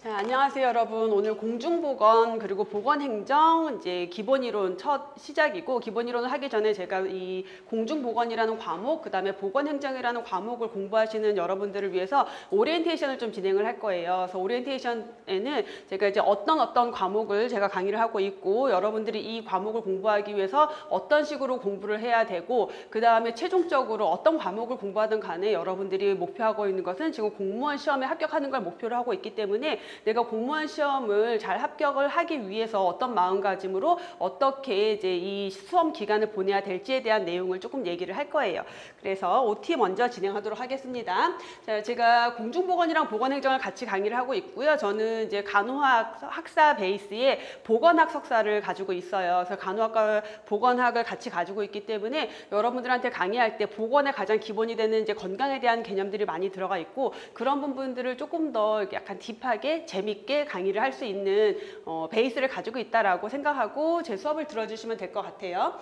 자, 안녕하세요 여러분. 오늘 공중보건 그리고 보건행정 이제 기본이론 첫 시작이고, 기본이론을 하기 전에 제가 이 공중보건이라는 과목, 그 다음에 보건행정이라는 과목을 공부하시는 여러분들을 위해서 오리엔테이션을 좀 진행을 할 거예요. 그래서 오리엔테이션에는 제가 이제 어떤 과목을 제가 강의를 하고 있고, 여러분들이 이 과목을 공부하기 위해서 어떤 식으로 공부를 해야 되고, 그 다음에 최종적으로 어떤 과목을 공부하든 간에 여러분들이 목표하고 있는 것은 지금 공무원 시험에 합격하는 걸 목표로 하고 있기 때문에, 내가 공무원 시험을 잘 합격을 하기 위해서 어떤 마음가짐으로 어떻게 이제 이 수험 기간을 보내야 될지에 대한 내용을 조금 얘기를 할 거예요. 그래서 OT 먼저 진행하도록 하겠습니다. 자, 제가 공중보건이랑 보건행정을 같이 강의를 하고 있고요. 저는 이제 간호학 학사 베이스의 보건학 석사를 가지고 있어요. 그래서 간호학과 보건학을 같이 가지고 있기 때문에 여러분들한테 강의할 때 보건의 가장 기본이 되는 이제 건강에 대한 개념들이 많이 들어가 있고, 그런 부분들을 조금 더 약간 딥하게 재밌게 강의를 할 수 있는 베이스를 가지고 있다라고 생각하고 제 수업을 들어주시면 될 것 같아요.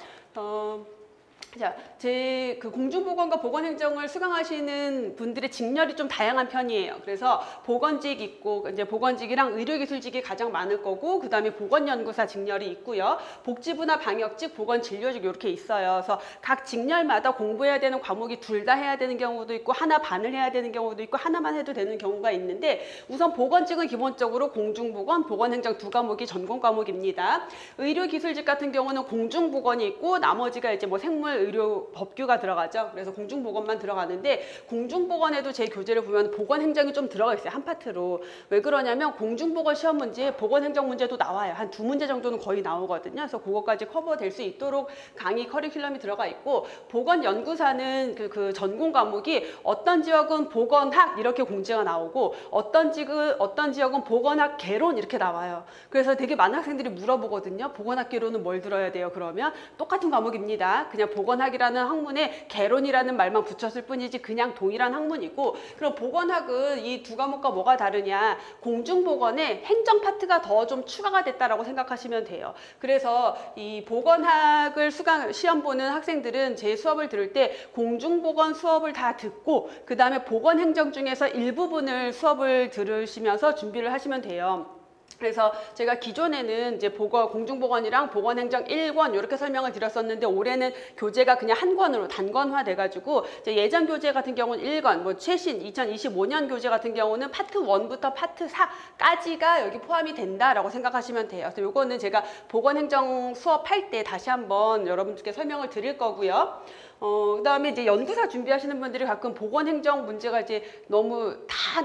자, 제 그 공중보건과 보건행정을 수강하시는 분들의 직렬이 좀 다양한 편이에요. 그래서 보건직 있고, 이제 보건직이랑 의료기술직이 가장 많을 거고, 그 다음에 보건연구사 직렬이 있고요. 복지부나 방역직, 보건진료직 이렇게 있어요. 그래서 각 직렬마다 공부해야 되는 과목이 둘 다 해야 되는 경우도 있고, 하나 반을 해야 되는 경우도 있고, 하나만 해도 되는 경우가 있는데, 우선 보건직은 기본적으로 공중보건, 보건행정 두 과목이 전공 과목입니다. 의료기술직 같은 경우는 공중보건이 있고, 나머지가 이제 뭐 생물 의료 법규가 들어가죠. 그래서 공중보건만 들어가는데, 공중보건에도 제 교재를 보면 보건행정이 좀 들어가 있어요. 한 파트로. 왜 그러냐면 공중보건 시험 문제, 보건행정 문제도 나와요. 한 두 문제 정도는 거의 나오거든요. 그래서 그거까지 커버될 수 있도록 강의 커리큘럼이 들어가 있고, 보건연구사는 그 전공 과목이 어떤 지역은 보건학 이렇게 공지가 나오고, 어떤 지역은 보건학 개론 이렇게 나와요. 그래서 되게 많은 학생들이 물어보거든요. 보건학 개론은 뭘 들어야 돼요? 그러면 똑같은 과목입니다. 그냥 보건학이라는 학문에 개론이라는 말만 붙였을 뿐이지 그냥 동일한 학문이고, 그럼 보건학은 이 두 과목과 뭐가 다르냐, 공중보건에 행정 파트가 더 좀 추가가 됐다라고 생각하시면 돼요. 그래서 이 보건학을 시험 보는 학생들은 제 수업을 들을 때 공중보건 수업을 다 듣고, 그 다음에 보건행정 중에서 일부분을 수업을 들으시면서 준비를 하시면 돼요. 그래서 제가 기존에는 이제 공중보건이랑 보건행정 1권 이렇게 설명을 드렸었는데, 올해는 교재가 그냥 한 권으로 단권화 돼가지고, 예전 교재 같은 경우는 1권, 뭐 최신 2025년 교재 같은 경우는 파트 1부터 파트 4까지가 여기 포함이 된다라고 생각하시면 돼요. 그래서 요거는 제가 보건행정 수업할 때 다시 한번 여러분들께 설명을 드릴 거고요. 그 다음에 이제 연구사 준비하시는 분들이 가끔 보건행정 문제가 이제 너무 다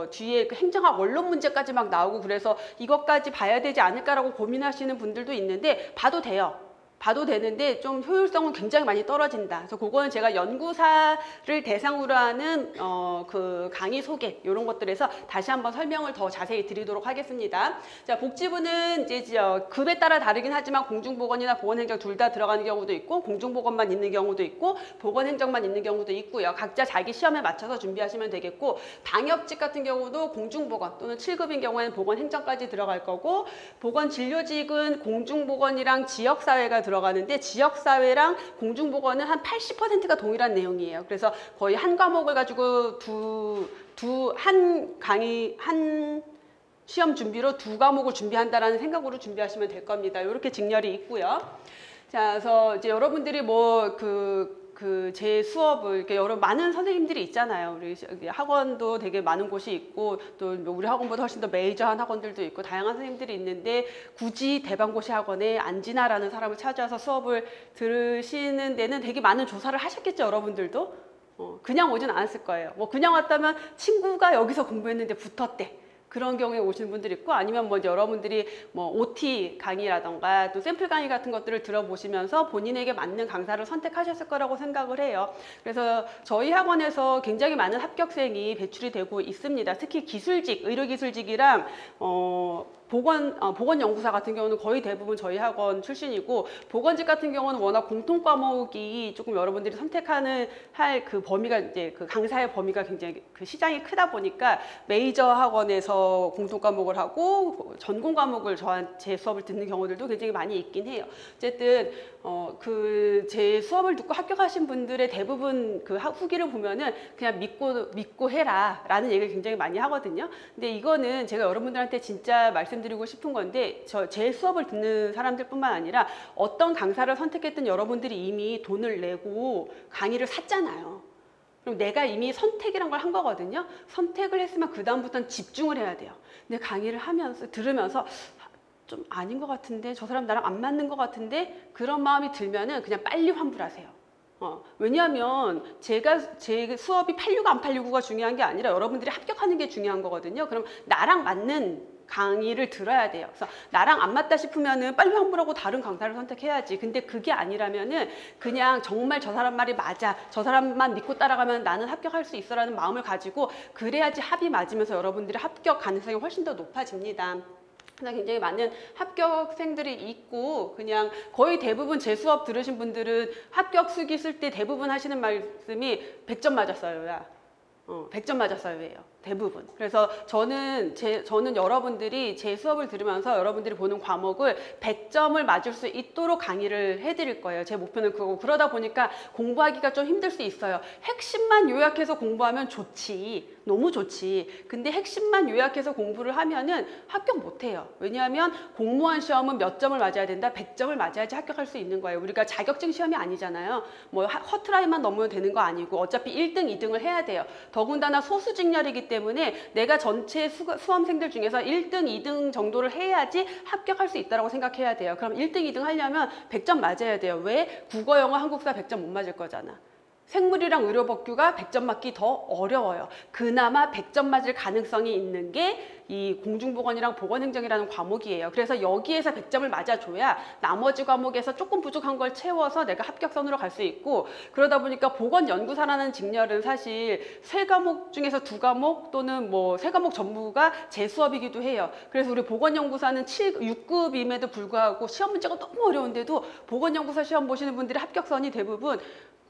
뒤에 그 행정학 원론 문제까지 막 나오고, 그래서 이것까지 봐야 되지 않을까라고 고민하시는 분들도 있는데, 봐도 돼요. 봐도 되는데 좀 효율성은 굉장히 많이 떨어진다. 그래서 그거는 제가 연구사를 대상으로 하는 그 강의 소개 이런 것들에서 다시 한번 설명을 더 자세히 드리도록 하겠습니다. 자, 복지부는 이제 급에 따라 다르긴 하지만 공중보건이나 보건행정 둘 다 들어가는 경우도 있고, 공중보건만 있는 경우도 있고, 보건행정만 있는 경우도 있고요. 각자 자기 시험에 맞춰서 준비하시면 되겠고, 방역직 같은 경우도 공중보건 또는 7급인 경우에는 보건행정까지 들어갈 거고, 보건진료직은 공중보건이랑 지역사회가 들어가는데, 지역사회랑 공중보건은 한 80%가 동일한 내용이에요. 그래서 거의 한 과목을 가지고 한 시험 준비로 두 과목을 준비한다라는 생각으로 준비하시면 될 겁니다. 이렇게 직렬이 있고요. 자, 그래서 이제 여러분들이 제 수업을 이렇게 많은 선생님들이 있잖아요. 우리 학원도 되게 많은 곳이 있고, 또 우리 학원보다 훨씬 더 메이저한 학원들도 있고, 다양한 선생님들이 있는데, 굳이 대방고시 학원에 안진아라는 사람을 찾아서 수업을 들으시는 데는 되게 많은 조사를 하셨겠죠, 여러분들도. 그냥 오진 않았을 거예요. 뭐 그냥 왔다면 친구가 여기서 공부했는데 붙었대. 그런 경우에 오시는 분들이 있고, 아니면 뭐 여러분들이 뭐 OT 강의라던가 또 샘플 강의 같은 것들을 들어보시면서 본인에게 맞는 강사를 선택하셨을 거라고 생각을 해요. 그래서 저희 학원에서 굉장히 많은 합격생이 배출이 되고 있습니다. 특히 기술직, 의료기술직이랑 보건연구사 같은 경우는 거의 대부분 저희 학원 출신이고, 보건직 같은 경우는 워낙 공통 과목이 조금 여러분들이 선택하는 그 범위가 이제 그 강사의 범위가 굉장히 그 시장이 크다 보니까 메이저 학원에서 공통 과목을 하고 전공 과목을 제 수업을 듣는 경우들도 굉장히 많이 있긴 해요. 어쨌든 제 수업을 듣고 합격하신 분들의 대부분 그 후기를 보면은 그냥 믿고 해라라는 얘기를 굉장히 많이 하거든요. 근데 이거는 제가 여러분들한테 진짜 말씀드리고 싶은 건데, 제 수업을 듣는 사람들뿐만 아니라 어떤 강사를 선택했든 여러분들이 이미 돈을 내고 강의를 샀잖아요. 그럼 내가 이미 선택이란 걸 한 거거든요. 선택을 했으면 그 다음부터는 집중을 해야 돼요. 근데 강의를 들으면서 좀 아닌 것 같은데, 저 사람 나랑 안 맞는 것 같은데, 그런 마음이 들면은 그냥 빨리 환불하세요. 왜냐하면 제 수업이 865 안 865가 중요한 게 아니라 여러분들이 합격하는 게 중요한 거거든요. 그럼 나랑 맞는 강의를 들어야 돼요. 그래서 나랑 안 맞다 싶으면은 빨리 환불하고 다른 강사를 선택해야지. 근데 그게 아니라면은 그냥 정말 저 사람 말이 맞아, 저 사람만 믿고 따라가면 나는 합격할 수 있어라는 마음을 가지고, 그래야지 합이 맞으면서 여러분들의 합격 가능성이 훨씬 더 높아집니다. 굉장히 많은 합격생들이 있고, 그냥 거의 대부분 제 수업 들으신 분들은 합격 수기 쓸 때 대부분 하시는 말씀이 100점 맞았어요. 야. 100점 맞았어요예요. 대부분. 그래서 저는 여러분들이 제 수업을 들으면서 여러분들이 보는 과목을 100점을 맞을 수 있도록 강의를 해드릴 거예요. 제 목표는 그거고, 그러다 보니까 공부하기가 좀 힘들 수 있어요. 핵심만 요약해서 공부하면 좋지. 너무 좋지. 근데 핵심만 요약해서 공부를 하면은 합격 못해요. 왜냐하면 공무원 시험은 몇 점을 맞아야 된다? 100점을 맞아야지 합격할 수 있는 거예요. 우리가 자격증 시험이 아니잖아요. 뭐 커트라인만 넘으면 되는 거 아니고 어차피 1등, 2등을 해야 돼요. 더군다나 소수직렬이기 때문에 내가 전체 수험생들 중에서 1등, 2등 정도를 해야지 합격할 수 있다고 생각해야 돼요. 그럼 1등, 2등 하려면 100점 맞아야 돼요. 왜? 국어, 영어, 한국사 100점 못 맞을 거잖아. 생물이랑 의료법규가 100점 맞기 더 어려워요. 그나마 100점 맞을 가능성이 있는 게 이 공중보건이랑 보건행정이라는 과목이에요. 그래서 여기에서 100점을 맞아줘야 나머지 과목에서 조금 부족한 걸 채워서 내가 합격선으로 갈 수 있고, 그러다 보니까 보건연구사라는 직렬은 사실 3과목 중에서 2과목 또는 뭐 3과목 전부가 제 수업이기도 해요. 그래서 우리 보건연구사는 6급임에도 불구하고 시험 문제가 너무 어려운데도 보건연구사 시험 보시는 분들이 합격선이 대부분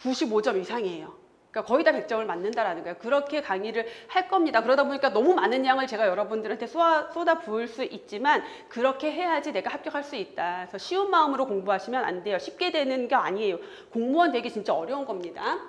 95점 이상이에요. 그러니까 거의 다 100점을 맞는다라는 거예요. 그렇게 강의를 할 겁니다. 그러다 보니까 너무 많은 양을 제가 여러분들한테 쏟아 부을 수 있지만, 그렇게 해야지 내가 합격할 수 있다. 그래서 쉬운 마음으로 공부하시면 안 돼요. 쉽게 되는 게 아니에요. 공무원 되기 진짜 어려운 겁니다.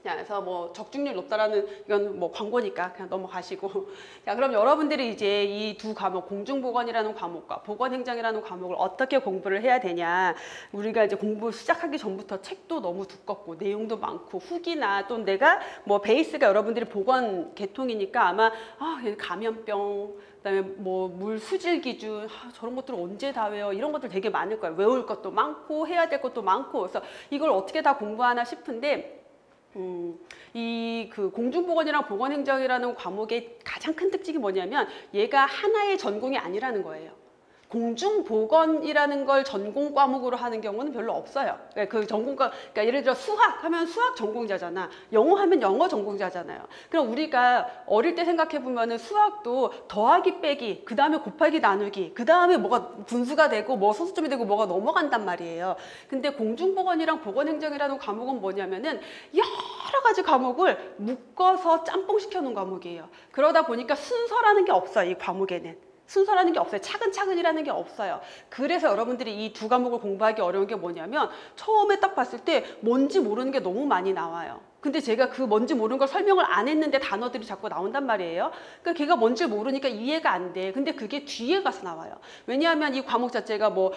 자, 그래서 뭐 적중률 높다라는, 이건 뭐 광고니까 그냥 넘어가시고. 자, 그럼 여러분들이 이제 이 두 과목, 공중보건이라는 과목과 보건행정이라는 과목을 어떻게 공부를 해야 되냐. 우리가 이제 공부 시작하기 전부터 책도 너무 두껍고 내용도 많고 후기나 또 내가 뭐 베이스가 여러분들이 보건 계통이니까 아마 감염병, 그다음에 뭐 물 수질 기준, 저런 것들을 언제 다 외워, 이런 것들 되게 많을 거예요. 외울 것도 많고 해야 될 것도 많고. 그래서 이걸 어떻게 다 공부하나 싶은데, 이 공중보건이랑 보건행정이라는 과목의 가장 큰 특징이 뭐냐면 얘가 하나의 전공이 아니라는 거예요. 공중보건이라는 걸 전공 과목으로 하는 경우는 별로 없어요. 그러니까 예를 들어 수학 하면 수학 전공자잖아. 영어 하면 영어 전공자잖아요. 그럼 우리가 어릴 때 생각해 보면은 수학도 더하기 빼기, 그 다음에 곱하기 나누기, 그 다음에 뭐가 분수가 되고 뭐 소수점이 되고 뭐가 넘어간단 말이에요. 근데 공중보건이랑 보건행정이라는 과목은 뭐냐면은 여러 가지 과목을 묶어서 짬뽕시켜 놓은 과목이에요. 그러다 보니까 순서라는 게 없어요. 이 과목에는. 순서라는 게 없어요. 차근차근이라는 게 없어요. 그래서 여러분들이 이 두 과목을 공부하기 어려운 게 뭐냐면, 처음에 딱 봤을 때 뭔지 모르는 게 너무 많이 나와요. 근데 제가 그 뭔지 모르는 걸 설명을 안 했는데 단어들이 자꾸 나온단 말이에요. 그러니까 걔가 뭔지 모르니까 이해가 안 돼. 근데 그게 뒤에 가서 나와요. 왜냐하면 이 과목 자체가 뭐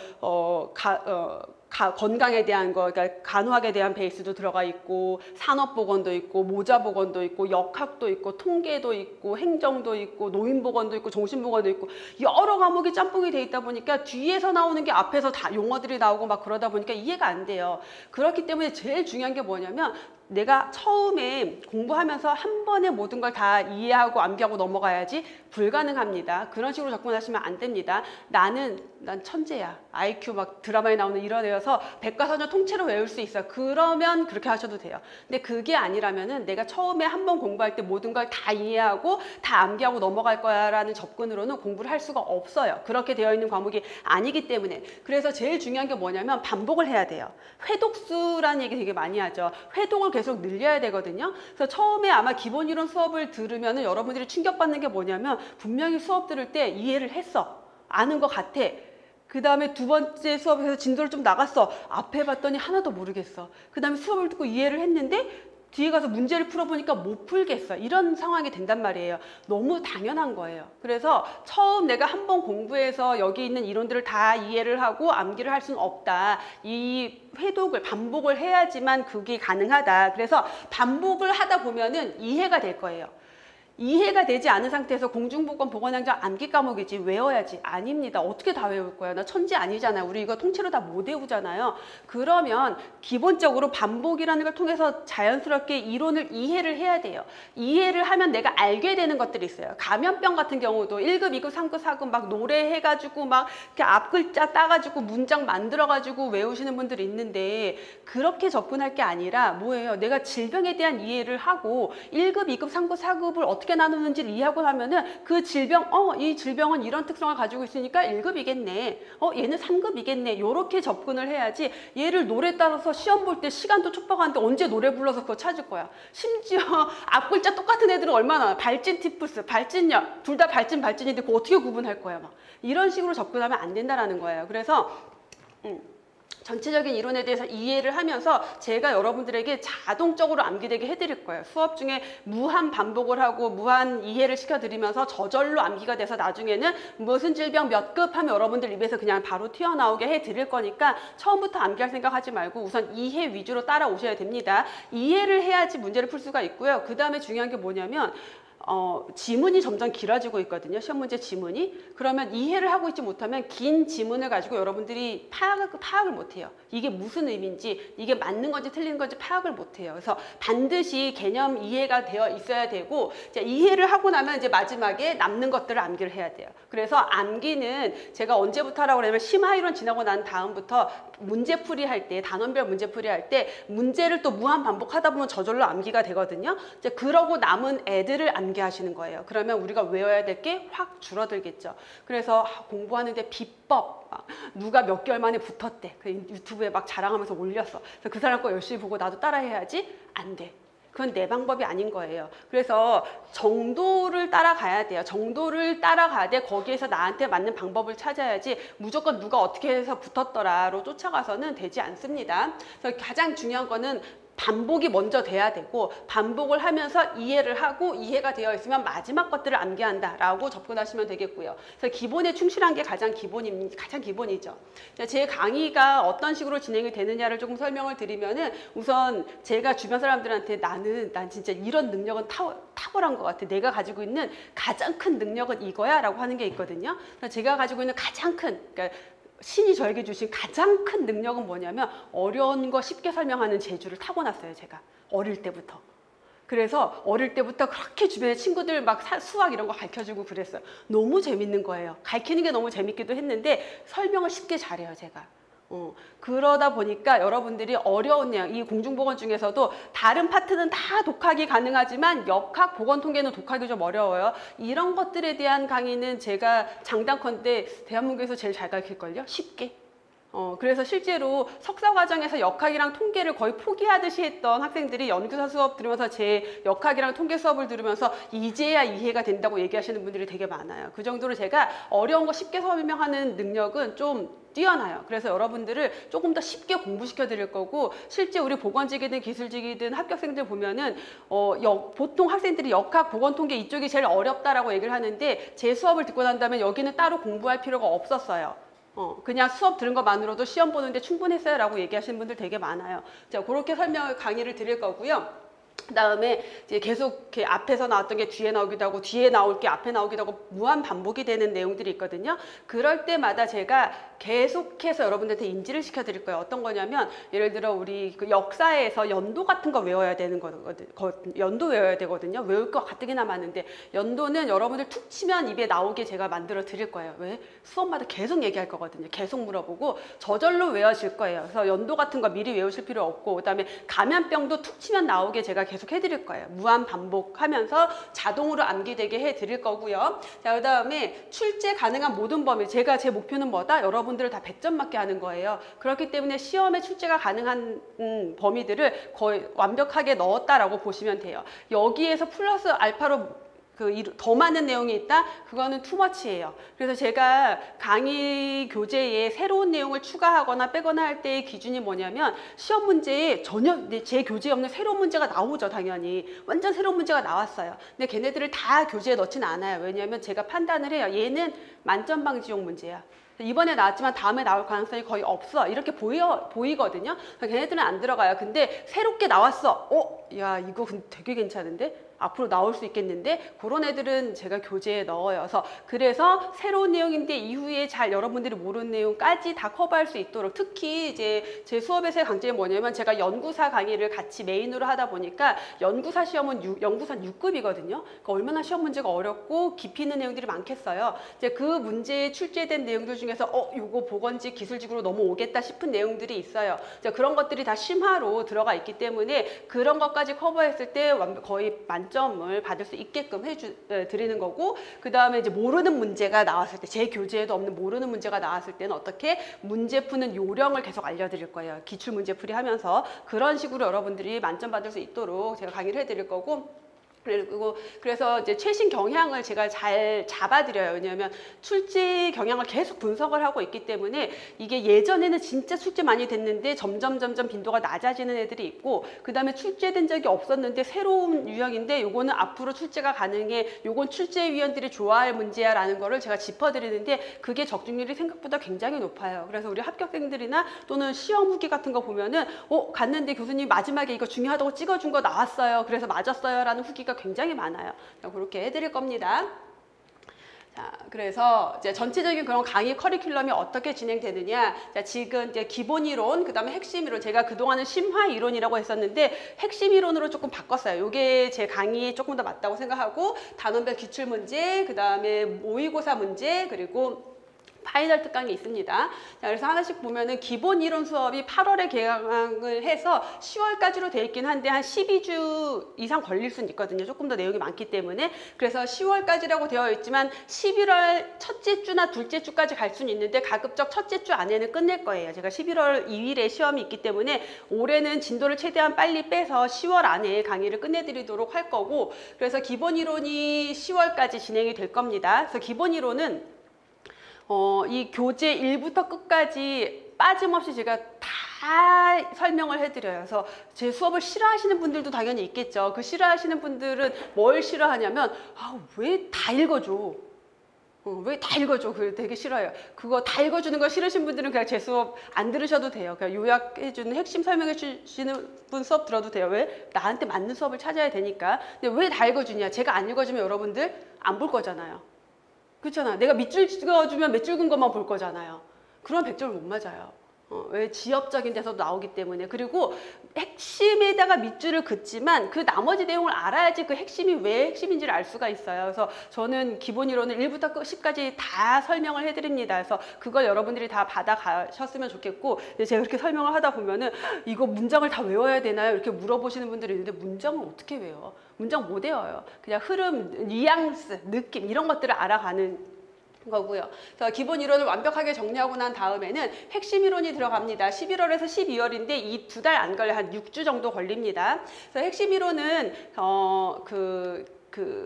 건강에 대한 거, 그러니까 간호학에 대한 베이스도 들어가 있고, 산업보건도 있고, 모자보건도 있고, 역학도 있고, 통계도 있고, 행정도 있고, 노인보건도 있고, 정신보건도 있고, 여러 과목이 짬뽕이 돼 있다 보니까 뒤에서 나오는 게 앞에서 다 용어들이 나오고 막 그러다 보니까 이해가 안 돼요. 그렇기 때문에 제일 중요한 게 뭐냐면, 내가 처음에 공부하면서 한 번에 모든 걸 다 이해하고 암기하고 넘어가야지 불가능합니다. 그런 식으로 접근하시면 안 됩니다. 난 천재야. IQ 막 드라마에 나오는 이런 애야. 기다려서 백과사전 통째로 외울 수 있어. 그러면 그렇게 하셔도 돼요. 근데 그게 아니라면은 내가 처음에 한 번 공부할 때 모든 걸 다 이해하고 다 암기하고 넘어갈 거야 라는 접근으로는 공부를 할 수가 없어요. 그렇게 되어 있는 과목이 아니기 때문에. 그래서 제일 중요한 게 뭐냐면 반복을 해야 돼요. 회독수라는 얘기 되게 많이 하죠. 회독을 계속 늘려야 되거든요. 그래서 처음에 아마 기본 이론 수업을 들으면은 여러분들이 충격받는 게 뭐냐면 분명히 수업 들을 때 이해를 했어. 아는 것 같아. 그 다음에 두 번째 수업에서 진도를 좀 나갔어. 앞에 봤더니 하나도 모르겠어. 그 다음에 수업을 듣고 이해를 했는데 뒤에 가서 문제를 풀어보니까 못 풀겠어. 이런 상황이 된단 말이에요. 너무 당연한 거예요. 그래서 처음 내가 한 번 공부해서 여기 있는 이론들을 다 이해를 하고 암기를 할 수는 없다. 이 회독을 반복을 해야지만 그게 가능하다. 그래서 반복을 하다 보면은 이해가 될 거예요. 이해가 되지 않은 상태에서 공중보건, 보건행정 암기 과목이지 외워야지. 아닙니다. 어떻게 다 외울 거야? 나 천재 아니잖아요. 우리 이거 통째로 다 못 외우잖아요. 그러면 기본적으로 반복이라는 걸 통해서 자연스럽게 이론을 이해를 해야 돼요. 이해를 하면 내가 알게 되는 것들이 있어요. 감염병 같은 경우도 1급, 2급, 3급, 4급 막 노래해가지고 막 이렇게 앞글자 따가지고 문장 만들어가지고 외우시는 분들이 있는데 그렇게 접근할 게 아니라 뭐예요? 내가 질병에 대한 이해를 하고 1급, 2급, 3급, 4급을 어떻게 나누는지를 이해하고 나면은 그 질병, 이 질병은 이런 특성을 가지고 있으니까 1급이겠네. 얘는 3급이겠네. 요렇게 접근을 해야지 얘를 노래 따라서 시험 볼 때 시간도 촉박한데 언제 노래 불러서 그거 찾을 거야. 심지어 앞글자 똑같은 애들은 얼마나 발진 티푸스, 발진력 둘 다 발진인데 그거 어떻게 구분할 거야. 막 이런 식으로 접근하면 안 된다라는 거예요. 그래서 전체적인 이론에 대해서 이해를 하면서 제가 여러분들에게 자동적으로 암기되게 해드릴 거예요. 수업 중에 무한 반복을 하고 무한 이해를 시켜드리면서 저절로 암기가 돼서 나중에는 무슨 질병 몇 급 하면 여러분들 입에서 그냥 바로 튀어나오게 해드릴 거니까 처음부터 암기할 생각하지 말고 우선 이해 위주로 따라오셔야 됩니다. 이해를 해야지 문제를 풀 수가 있고요. 그 다음에 중요한 게 뭐냐면 지문이 점점 길어지고 있거든요. 시험 문제 지문이. 그러면 이해를 하고 있지 못하면 긴 지문을 가지고 여러분들이 파악을 못해요. 이게 무슨 의미인지, 이게 맞는 건지 틀린 건지 파악을 못해요. 그래서 반드시 개념 이해가 되어 있어야 되고, 이제 이해를 하고 나면 이제 마지막에 남는 것들을 암기를 해야 돼요. 그래서 암기는 제가 언제부터 하라고 그러냐면 심화이론 지나고 난 다음부터 문제풀이 할 때, 단원별 문제풀이 할 때 문제를 또 무한 반복하다 보면 저절로 암기가 되거든요. 이제 그러고 남은 애들을 암기하시는 거예요. 그러면 우리가 외워야 될 게 확 줄어들겠죠. 그래서 공부하는데 비법, 누가 몇 개월 만에 붙었대. 그 유튜브에 막 자랑하면서 올렸어. 그래서 그 사람 거 열심히 보고 나도 따라해야지. 안 돼. 그건 내 방법이 아닌 거예요. 그래서 정도를 따라가야 돼요. 정도를 따라가야 돼. 거기에서 나한테 맞는 방법을 찾아야지 무조건 누가 어떻게 해서 붙었더라로 쫓아가서는 되지 않습니다. 그래서 가장 중요한 거는 반복이 먼저 돼야 되고 반복을 하면서 이해를 하고 이해가 되어 있으면 마지막 것들을 암기한다라고 접근하시면 되겠고요. 그래서 기본에 충실한 게 가장 기본이죠. 제 강의가 어떤 식으로 진행이 되느냐를 조금 설명을 드리면은 우선 제가 주변 사람들한테 난 진짜 이런 능력은 탁월한 것 같아. 내가 가지고 있는 가장 큰 능력은 이거야 라고 하는 게 있거든요. 그래서 제가 가지고 있는 가장 큰, 그러니까 신이 저에게 주신 가장 큰 능력은 뭐냐면 어려운 거 쉽게 설명하는 재주를 타고났어요. 제가 어릴 때부터. 그래서 어릴 때부터 그렇게 주변에 친구들 막 수학 이런 거 가르쳐주고 그랬어요. 너무 재밌는 거예요. 가르치는 게 너무 재밌기도 했는데 설명을 쉽게 잘해요. 제가. 그러다 보니까 여러분들이 어려운 내용, 이 공중보건 중에서도 다른 파트는 다 독학이 가능하지만 역학, 보건통계는 독학이 좀 어려워요. 이런 것들에 대한 강의는 제가 장단컨대 대한민국에서 제일 잘 가르칠걸요? 쉽게. 그래서 실제로 석사 과정에서 역학이랑 통계를 거의 포기하듯이 했던 학생들이 연구사 수업 들으면서 제 역학이랑 통계 수업을 들으면서 이제야 이해가 된다고 얘기하시는 분들이 되게 많아요. 그 정도로 제가 어려운 거 쉽게 설명하는 능력은 좀 뛰어나요. 그래서 여러분들을 조금 더 쉽게 공부시켜 드릴 거고 실제 우리 보건직이든 기술직이든 합격생들 보면은 보통 학생들이 역학, 보건통계 이쪽이 제일 어렵다라고 얘기를 하는데 제 수업을 듣고 난 다음에 여기는 따로 공부할 필요가 없었어요. 그냥 수업 들은 것만으로도 시험 보는데 충분했어요 라고 얘기하시는 분들 되게 많아요. 자, 그렇게 강의를 드릴 거고요. 그다음에 이제 계속 이렇게 앞에서 나왔던 게 뒤에 나오기도 하고 뒤에 나올 게 앞에 나오기도 하고 무한 반복이 되는 내용들이 있거든요. 그럴 때마다 제가 계속해서 여러분들한테 인지를 시켜드릴 거예요. 어떤 거냐면 예를 들어 우리 그 역사에서 연도 같은 거 외워야 되는 거거든. 연도 외워야 되거든요. 외울 거 가뜩이나 많은데 연도는 여러분들 툭 치면 입에 나오게 제가 만들어 드릴 거예요. 왜? 수업마다 계속 얘기할 거거든요. 계속 물어보고 저절로 외워질 거예요. 그래서 연도 같은 거 미리 외우실 필요 없고 그다음에 감염병도 툭 치면 나오게 제가 계속 해드릴 거예요. 무한 반복하면서 자동으로 암기되게 해드릴 거고요. 자, 그다음에 출제 가능한 모든 범위. 제가 제 목표는 뭐다? 여러분들을 다 100점 맞게 하는 거예요. 그렇기 때문에 시험에 출제가 가능한 범위들을 거의 완벽하게 넣었다라고 보시면 돼요. 여기에서 플러스 알파로 더 많은 내용이 있다? 그거는 투머치예요. 그래서 제가 강의 교재에 새로운 내용을 추가하거나 빼거나 할 때의 기준이 뭐냐면 시험 문제에 전혀 제 교재에 없는 새로운 문제가 나오죠. 당연히 완전 새로운 문제가 나왔어요. 근데 걔네들을 다 교재에 넣지는 않아요. 왜냐하면 제가 판단을 해요. 얘는 만점 방지용 문제야. 이번에 나왔지만 다음에 나올 가능성이 거의 없어. 이렇게 보이거든요. 걔네들은 안 들어가요. 근데 새롭게 나왔어. 야, 이거 되게 괜찮은데? 앞으로 나올 수 있겠는데? 그런 애들은 제가 교재에 넣어요. 그래서 새로운 내용인데 이후에 잘 여러분들이 모르는 내용까지 다 커버할 수 있도록 특히 이제 제 수업에서의 강점이 뭐냐면 제가 연구사 강의를 같이 메인으로 하다 보니까 연구사 시험은 연구사 6급이거든요. 그러니까 얼마나 시험 문제가 어렵고 깊이 있는 내용들이 많겠어요. 이제 그 문제에 출제된 내용들 중에서 요거 보건지 기술직으로 넘어오겠다 싶은 내용들이 있어요. 그런 것들이 다 심화로 들어가 있기 때문에 그런 것까지 커버했을 때 거의 만점을 받을 수 있게끔 드리는 거고 그 다음에 이제 모르는 문제가 나왔을 때 제 교재에도 없는 모르는 문제가 나왔을 때는 어떻게 문제 푸는 요령을 계속 알려드릴 거예요. 기출 문제 풀이 하면서 그런 식으로 여러분들이 만점 받을 수 있도록 제가 강의를 해드릴 거고 그리고 그래서 이제 최신 경향을 제가 잘 잡아드려요. 왜냐하면 출제 경향을 계속 분석을 하고 있기 때문에 이게 예전에는 진짜 출제 많이 됐는데 점점 빈도가 낮아지는 애들이 있고 그 다음에 출제된 적이 없었는데 새로운 유형인데 요거는 앞으로 출제가 가능해. 요건 출제위원들이 좋아할 문제야 라는 거를 제가 짚어드리는데 그게 적중률이 생각보다 굉장히 높아요. 그래서 우리 합격생들이나 또는 시험 후기 같은 거 보면은 갔는데 교수님 마지막에 이거 중요하다고 찍어준 거 나왔어요. 그래서 맞았어요 라는 후기가 굉장히 많아요. 그렇게 해드릴 겁니다. 자, 그래서 이제 전체적인 그런 강의 커리큘럼이 어떻게 진행되느냐. 자, 지금 이제 기본 이론, 그 다음에 핵심 이론. 제가 그동안은 심화 이론이라고 했었는데 핵심 이론으로 조금 바꿨어요. 이게 제 강의에 조금 더 맞다고 생각하고 단원별 기출 문제, 그 다음에 모의고사 문제, 그리고 파이널 특강이 있습니다. 자, 그래서 하나씩 보면은 기본 이론 수업이 8월에 개강을 해서 10월까지로 돼 있긴 한데 한 12주 이상 걸릴 수는 있거든요. 조금 더 내용이 많기 때문에. 그래서 10월까지라고 되어 있지만 11월 첫째 주나 둘째 주까지 갈 수는 있는데 가급적 첫째 주 안에는 끝낼 거예요. 제가 11월 2일에 시험이 있기 때문에 올해는 진도를 최대한 빨리 빼서 10월 안에 강의를 끝내드리도록 할 거고 그래서 기본 이론이 10월까지 진행이 될 겁니다. 그래서 기본 이론은 이 교재 1부터 끝까지 빠짐없이 제가 다 설명을 해드려요. 그래서 제 수업을 싫어하시는 분들도 당연히 있겠죠. 그 싫어하시는 분들은 뭘 싫어하냐면 왜 다 읽어줘? 왜 다 읽어줘? 그거 되게 싫어요. 그거 다 읽어주는 거 싫으신 분들은 그냥 제 수업 안 들으셔도 돼요. 그냥 요약해주는 핵심 설명해 주시는 분 수업 들어도 돼요. 왜? 나한테 맞는 수업을 찾아야 되니까. 근데 왜 다 읽어주냐? 제가 안 읽어주면 여러분들 안 볼 거잖아요. 그렇잖아. 내가 밑줄 찍어주면 몇 줄 근 것만 볼 거잖아요. 그러면 100점을 못 맞아요. 왜? 지엽적인 데서도 나오기 때문에. 그리고 핵심에다가 밑줄을 긋지만 그 나머지 내용을 알아야지 그 핵심이 왜 핵심인지를 알 수가 있어요. 그래서 저는 기본 이론을 1부터 10까지 다 설명을 해드립니다. 그래서 그걸 여러분들이 다 받아가셨으면 좋겠고 제가 이렇게 설명을 하다 보면은 이거 문장을 다 외워야 되나요? 이렇게 물어보시는 분들이 있는데 문장을 어떻게 외워? 문장 못 외워요. 그냥 흐름, 뉘앙스, 느낌 이런 것들을 알아가는 거고요. 그래서 기본 이론을 완벽하게 정리하고 난 다음에는 핵심 이론이 들어갑니다. 11월에서 12월인데 이 2달 안 걸려 한 6주 정도 걸립니다. 그래서 핵심 이론은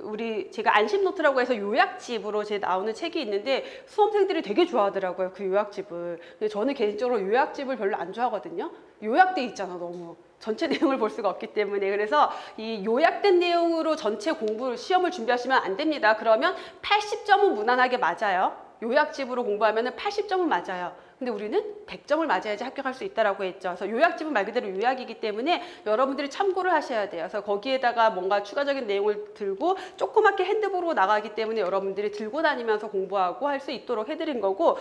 우리 제가 안심노트라고 해서 요약집으로 제 나오는 책이 있는데 수험생들이 되게 좋아하더라고요. 그 요약집을. 근데 저는 개인적으로 요약집을 별로 안 좋아하거든요. 요약돼 있잖아 너무. 전체 내용을 볼 수가 없기 때문에. 그래서 이 요약된 내용으로 전체 시험을 준비하시면 안 됩니다. 그러면 80점은 무난하게 맞아요. 요약집으로 공부하면 80점은 맞아요. 근데 우리는 100점을 맞아야지 합격할 수 있다라고 했죠. 그래서 요약집은 말 그대로 요약이기 때문에 여러분들이 참고를 하셔야 돼요. 그래서 거기에다가 뭔가 추가적인 내용을 들고 조그맣게 핸드북으로 나가기 때문에 여러분들이 들고 다니면서 공부하고 할 수 있도록 해드린 거고,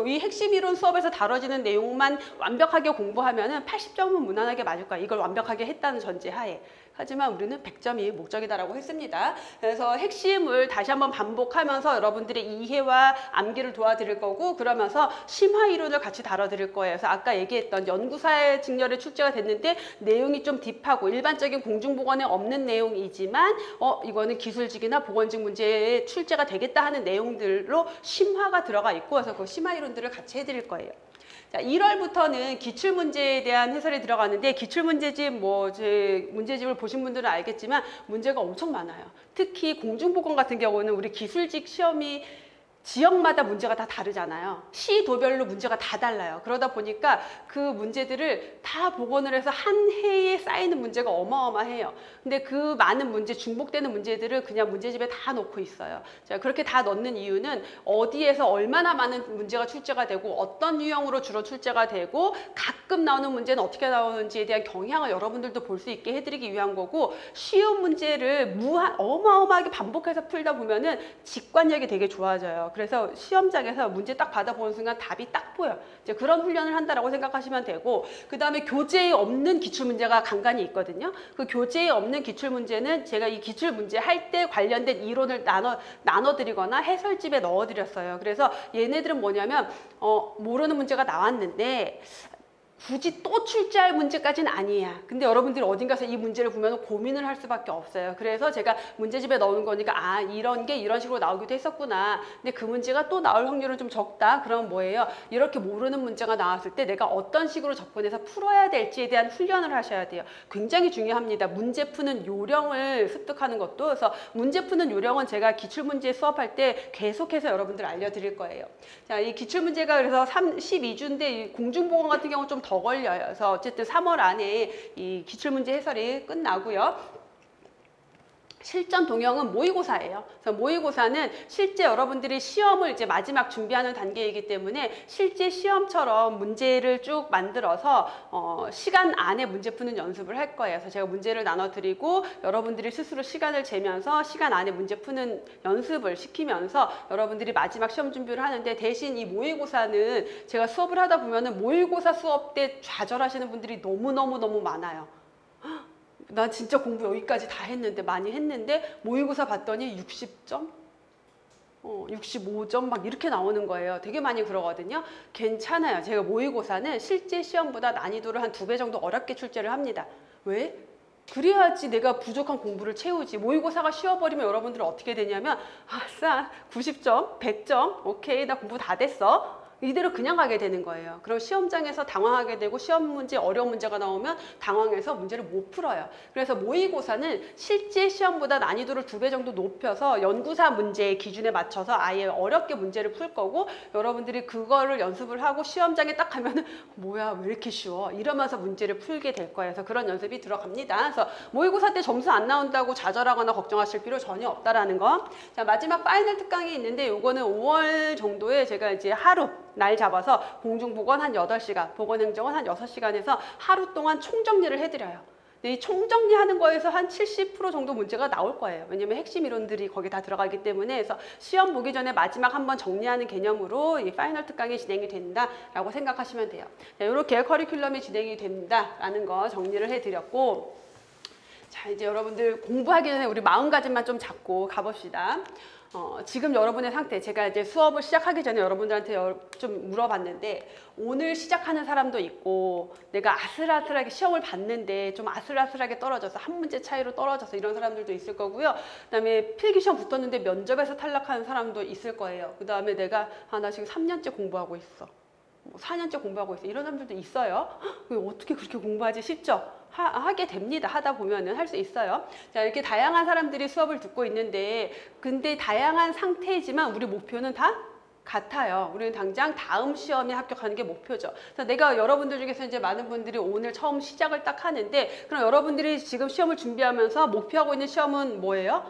이 핵심 이론 수업에서 다뤄지는 내용만 완벽하게 공부하면은 80점은 무난하게 맞을 거야. 이걸 완벽하게 했다는 전제하에. 하지만 우리는 100점이 목적이다라고 했습니다. 그래서 핵심을 다시 한번 반복하면서 여러분들의 이해와 암기를 도와드릴 거고, 그러면서 심화 이론을 같이 다뤄드릴 거예요. 그래서 아까 얘기했던 연구사의 직렬에 출제가 됐는데 내용이 좀 딥하고 일반적인 공중보건에 없는 내용이지만 이거는 기술직이나 보건직 문제에 출제가 되겠다 하는 내용들로 심화가 들어가 있고, 그래서 그 심화 이론들을 같이 해드릴 거예요. 자, 1월부터는 기출문제에 대한 해설이 들어가는데, 기출문제집 제 문제집을 보신 분들은 알겠지만 문제가 엄청 많아요. 특히 공중보건 같은 경우는 우리 기술직 시험이 지역마다 문제가 다 다르잖아요. 시도별로 문제가 다 달라요. 그러다 보니까 그 문제들을 다 복원을 해서 한 해에 쌓이는 문제가 어마어마해요. 근데 그 많은 문제, 중복되는 문제들을 그냥 문제집에 다 넣고 있어요. 자, 그렇게 다 넣는 이유는 어디에서 얼마나 많은 문제가 출제가 되고 어떤 유형으로 주로 출제가 되고 가끔 나오는 문제는 어떻게 나오는지에 대한 경향을 여러분들도 볼 수 있게 해드리기 위한 거고, 쉬운 문제를 어마어마하게 반복해서 풀다 보면은 직관력이 되게 좋아져요. 그래서 시험장에서 문제 딱 받아보는 순간 답이 딱 보여. 이제 그런 훈련을 한다라고 생각하시면 되고, 그 다음에 교재에 없는 기출문제가 간간히 있거든요. 그 교재에 없는 기출문제는 제가 이 기출문제 할 때 관련된 이론을 나눠드리거나 해설집에 넣어드렸어요. 그래서 얘네들은 뭐냐면 모르는 문제가 나왔는데 굳이 또 출제할 문제까지는 아니야. 근데 여러분들이 어딘가서 이 문제를 보면 고민을 할 수밖에 없어요. 그래서 제가 문제집에 넣은 거니까 이런 게 이런 식으로 나오기도 했었구나. 근데 그 문제가 또 나올 확률은 좀 적다. 그럼 뭐예요? 이렇게 모르는 문제가 나왔을 때 내가 어떤 식으로 접근해서 풀어야 될지에 대한 훈련을 하셔야 돼요. 굉장히 중요합니다. 문제 푸는 요령을 습득하는 것도. 그래서 문제 푸는 요령은 제가 기출문제 수업할 때 계속해서 여러분들 알려드릴 거예요. 자, 이 기출문제가 그래서 12주인데 공중보건 같은 경우는 좀 더 걸려요. 그래서 어쨌든 3월 안에 이 기출문제 해설이 끝나고요. 실전 동형은 모의고사예요. 그래서 모의고사는 실제 여러분들이 시험을 이제 마지막 준비하는 단계이기 때문에 실제 시험처럼 문제를 쭉 만들어서 시간 안에 문제 푸는 연습을 할 거예요. 그래서 제가 문제를 나눠드리고 여러분들이 스스로 시간을 재면서 시간 안에 문제 푸는 연습을 시키면서 여러분들이 마지막 시험 준비를 하는데, 대신 이 모의고사는 제가 수업을 하다 보면은 모의고사 수업 때 좌절하시는 분들이 너무너무 많아요. 나 진짜 공부 여기까지 다 했는데, 많이 했는데 모의고사 봤더니 60점? 65점 막 이렇게 나오는 거예요. 되게 많이 그러거든요. 괜찮아요. 제가 모의고사는 실제 시험보다 난이도를 한 2배 정도 어렵게 출제를 합니다. 왜? 그래야지 내가 부족한 공부를 채우지. 모의고사가 쉬워버리면 여러분들은 어떻게 되냐면, 아싸 90점, 100점, 오케이 나 공부 다 됐어. 이대로 그냥 가게 되는 거예요. 그럼 시험장에서 당황하게 되고 시험 문제, 어려운 문제가 나오면 당황해서 문제를 못 풀어요. 그래서 모의고사는 실제 시험보다 난이도를 2배 정도 높여서 연구사 문제의 기준에 맞춰서 아예 어렵게 문제를 풀 거고, 여러분들이 그거를 연습을 하고 시험장에 딱 가면은 뭐야 왜 이렇게 쉬워? 이러면서 문제를 풀게 될 거예요. 그래서 그런 연습이 들어갑니다. 그래서 모의고사 때 점수 안 나온다고 좌절하거나 걱정하실 필요 전혀 없다라는 거. 자, 마지막 파이널 특강이 있는데, 요거는 5월 정도에 제가 이제 하루 날 잡아서 공중보건 한 8시간, 보건행정은 한 6시간에서 하루 동안 총정리를 해드려요. 근데 이 총정리하는 거에서 한 70% 정도 문제가 나올 거예요. 왜냐면 핵심 이론들이 거기 다 들어가기 때문에. 그래서 시험 보기 전에 마지막 한번 정리하는 개념으로 이 파이널 특강이 진행이 된다라고 생각하시면 돼요. 자, 이렇게 커리큘럼이 진행이 된다라는 거 정리를 해드렸고, 자, 이제 여러분들 공부하기 전에 우리 마음가짐만 좀 잡고 가봅시다. 지금 여러분의 상태, 제가 이제 수업을 시작하기 전에 여러분들한테 좀 물어봤는데, 오늘 시작하는 사람도 있고, 내가 아슬아슬하게 시험을 봤는데 좀 아슬아슬하게 떨어져서 한 문제 차이로 떨어져서 이런 사람들도 있을 거고요. 그 다음에 필기시험 붙었는데 면접에서 탈락하는 사람도 있을 거예요. 그 다음에 내가 나 지금 3년째 공부하고 있어, 4년째 공부하고 있어, 이런 사람들도 있어요. 왜 어떻게 그렇게 공부하지 싶죠? 하게 됩니다. 하다 보면은 할 수 있어요. 자, 이렇게 다양한 사람들이 수업을 듣고 있는데, 근데 다양한 상태이지만 우리 목표는 다 같아요. 우리는 당장 다음 시험에 합격하는 게 목표죠. 그래서 내가 여러분들 중에서 이제 많은 분들이 오늘 처음 시작을 딱 하는데, 그럼 여러분들이 지금 시험을 준비하면서 목표하고 있는 시험은 뭐예요?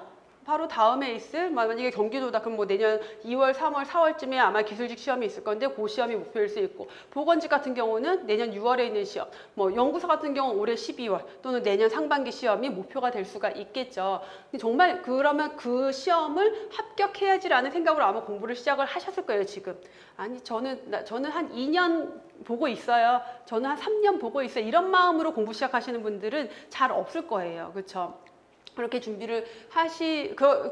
바로 다음에 있을 만약에 경기도다 그럼 뭐 내년 2월, 3월, 4월쯤에 아마 기술직 시험이 있을 건데 그 시험이 목표일 수 있고 보건직 같은 경우는 내년 6월에 있는 시험 뭐 연구소 같은 경우는 올해 12월 또는 내년 상반기 시험이 목표가 될 수가 있겠죠. 근데 정말 그러면 그 시험을 합격해야지라는 생각으로 아마 공부를 시작을 하셨을 거예요 지금. 아니 저는 한 2년 보고 있어요. 저는 한 3년 보고 있어요. 이런 마음으로 공부 시작하시는 분들은 잘 없을 거예요. 그렇죠? 그렇게 준비를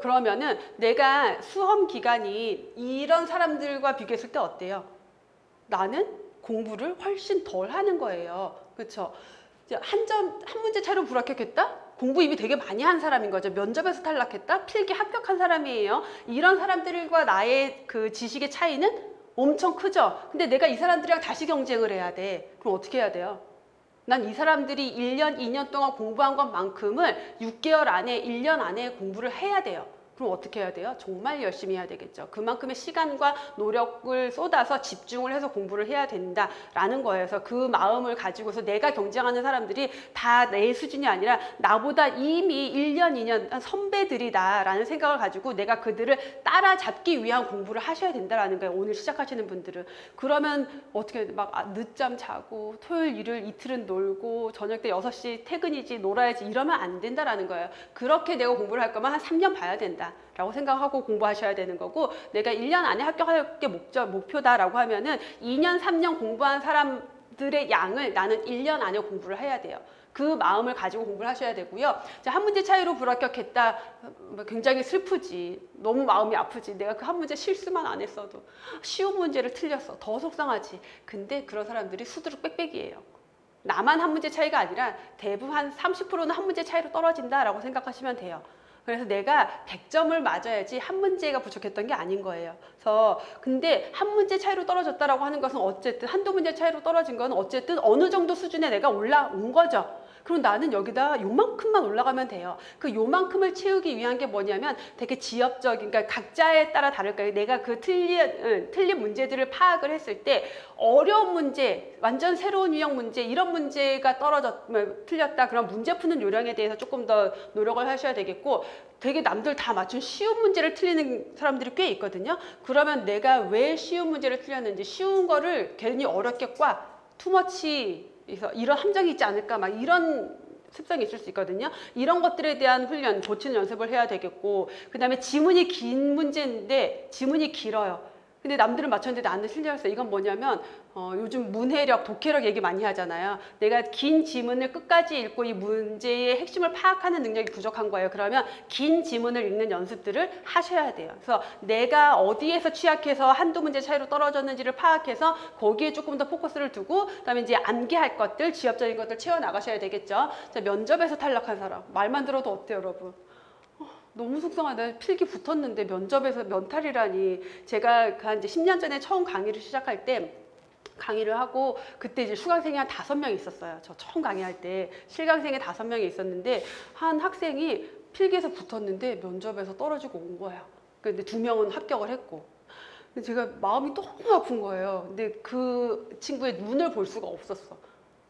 그러면은 내가 수험 기간이 이런 사람들과 비교했을 때 어때요? 나는 공부를 훨씬 덜 하는 거예요. 그렇죠? 한 문제 차이로 불합격했다? 공부 이미 되게 많이 한 사람인 거죠. 면접에서 탈락했다? 필기 합격한 사람이에요. 이런 사람들과 나의 그 지식의 차이는 엄청 크죠. 근데 내가 이 사람들이랑 다시 경쟁을 해야 돼. 그럼 어떻게 해야 돼요? 난 이 사람들이 1년, 2년 동안 공부한 것만큼을 6개월 안에, 1년 안에 공부를 해야 돼요. 그럼 어떻게 해야 돼요? 정말 열심히 해야 되겠죠. 그만큼의 시간과 노력을 쏟아서 집중을 해서 공부를 해야 된다라는 거예요. 그래서 그 마음을 가지고서 내가 경쟁하는 사람들이 다 내 수준이 아니라 나보다 이미 1년, 2년 선배들이다라는 생각을 가지고 내가 그들을 따라잡기 위한 공부를 하셔야 된다라는 거예요. 오늘 시작하시는 분들은. 그러면 어떻게 막 늦잠 자고 토요일, 일요일 이틀은 놀고 저녁 때 6시 퇴근이지 놀아야지 이러면 안 된다라는 거예요. 그렇게 내가 공부를 할 거면 한 3년 봐야 된다. 라고 생각하고 공부하셔야 되는 거고 내가 1년 안에 합격할 게 목표다라고 하면은 2년, 3년 공부한 사람들의 양을 나는 1년 안에 공부를 해야 돼요. 그 마음을 가지고 공부를 하셔야 되고요. 한 문제 차이로 불합격했다. 굉장히 슬프지. 너무 마음이 아프지. 내가 그 한 문제 실수만 안 했어도 쉬운 문제를 틀렸어. 더 속상하지. 근데 그런 사람들이 수두룩 빽빽이에요. 나만 한 문제 차이가 아니라 대부분 한 30%는 한 문제 차이로 떨어진다라고 생각하시면 돼요. 그래서 내가 100점을 맞아야지 한 문제가 부족했던 게 아닌 거예요. 그래서 근데 한 문제 차이로 떨어졌다라고 하는 것은 어쨌든 한두 문제 차이로 떨어진 건 어쨌든 어느 정도 수준에 내가 올라온 거죠. 그럼 나는 여기다 요만큼만 올라가면 돼요. 그 요만큼을 채우기 위한 게 뭐냐면 되게 지엽적인, 그러니까 각자에 따라 다를 거예요. 내가 그 틀린 문제들을 파악을 했을 때 어려운 문제, 완전 새로운 유형 문제, 이런 문제가 틀렸다. 그럼 문제 푸는 요령에 대해서 조금 더 노력을 하셔야 되겠고 되게 남들 다 맞춘 쉬운 문제를 틀리는 사람들이 꽤 있거든요. 그러면 내가 왜 쉬운 문제를 틀렸는지 쉬운 거를 괜히 어렵게 투머치 이런 함정이 있지 않을까 막 이런 습성이 있을 수 있거든요. 이런 것들에 대한 훈련, 고치는 연습을 해야 되겠고 그 다음에 지문이 긴 문제인데 지문이 길어요. 근데 남들은 맞췄는데 나는 틀렸어. 이건 뭐냐면 요즘 문해력, 독해력 얘기 많이 하잖아요. 내가 긴 지문을 끝까지 읽고 이 문제의 핵심을 파악하는 능력이 부족한 거예요. 그러면 긴 지문을 읽는 연습들을 하셔야 돼요. 그래서 내가 어디에서 취약해서 한두 문제 차이로 떨어졌는지를 파악해서 거기에 조금 더 포커스를 두고 그다음에 이제 암기할 것들, 지엽적인 것들 채워나가셔야 되겠죠. 자, 면접에서 탈락한 사람. 말만 들어도 어때요, 여러분? 너무 속상하다. 필기 붙었는데 면접에서 면탈이라니. 제가 한 이제 10년 전에 처음 강의를 시작할 때 강의를 하고 그때 이제 수강생이 한 5명 있었어요. 저 처음 강의할 때 실강생이 5명이 있었는데 한 학생이 필기에서 붙었는데 면접에서 떨어지고 온 거예요. 근데 2명은 합격을 했고. 제가 마음이 너무 아픈 거예요. 근데 그 친구의 눈을 볼 수가 없었어.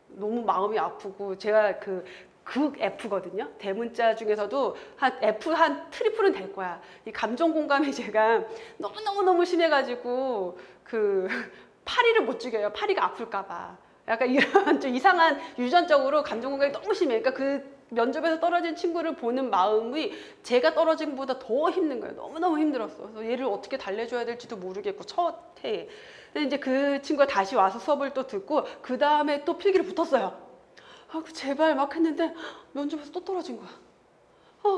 너무 마음이 아프고 제가 극 F거든요. 대문자 중에서도 한 F 한 트리플은 될 거야. 이 감정 공감이 제가 너무 심해가지고 파리를 못 죽여요. 파리가 아플까봐. 약간 이런 좀 이상한 유전적으로 감정 공감이 너무 심해. 그러니까 그 면접에서 떨어진 친구를 보는 마음이 제가 떨어진 것보다 더 힘든 거예요. 너무 힘들었어. 그래서 얘를 어떻게 달래줘야 될지도 모르겠고 첫 해에. 근데 이제 그 친구가 다시 와서 수업을 또 듣고 그 다음에 또 필기를 붙었어요. 제발 막 했는데 면접에서 또 떨어진 거야.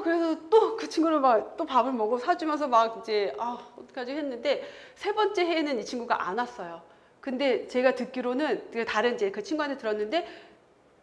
그래서 또 그 친구를 막 또 밥을 먹어 사주면서 막 이제 어떡하지 했는데 3번째 해에는 이 친구가 안 왔어요. 근데 제가 듣기로는 다른 이제 그 친구한테 들었는데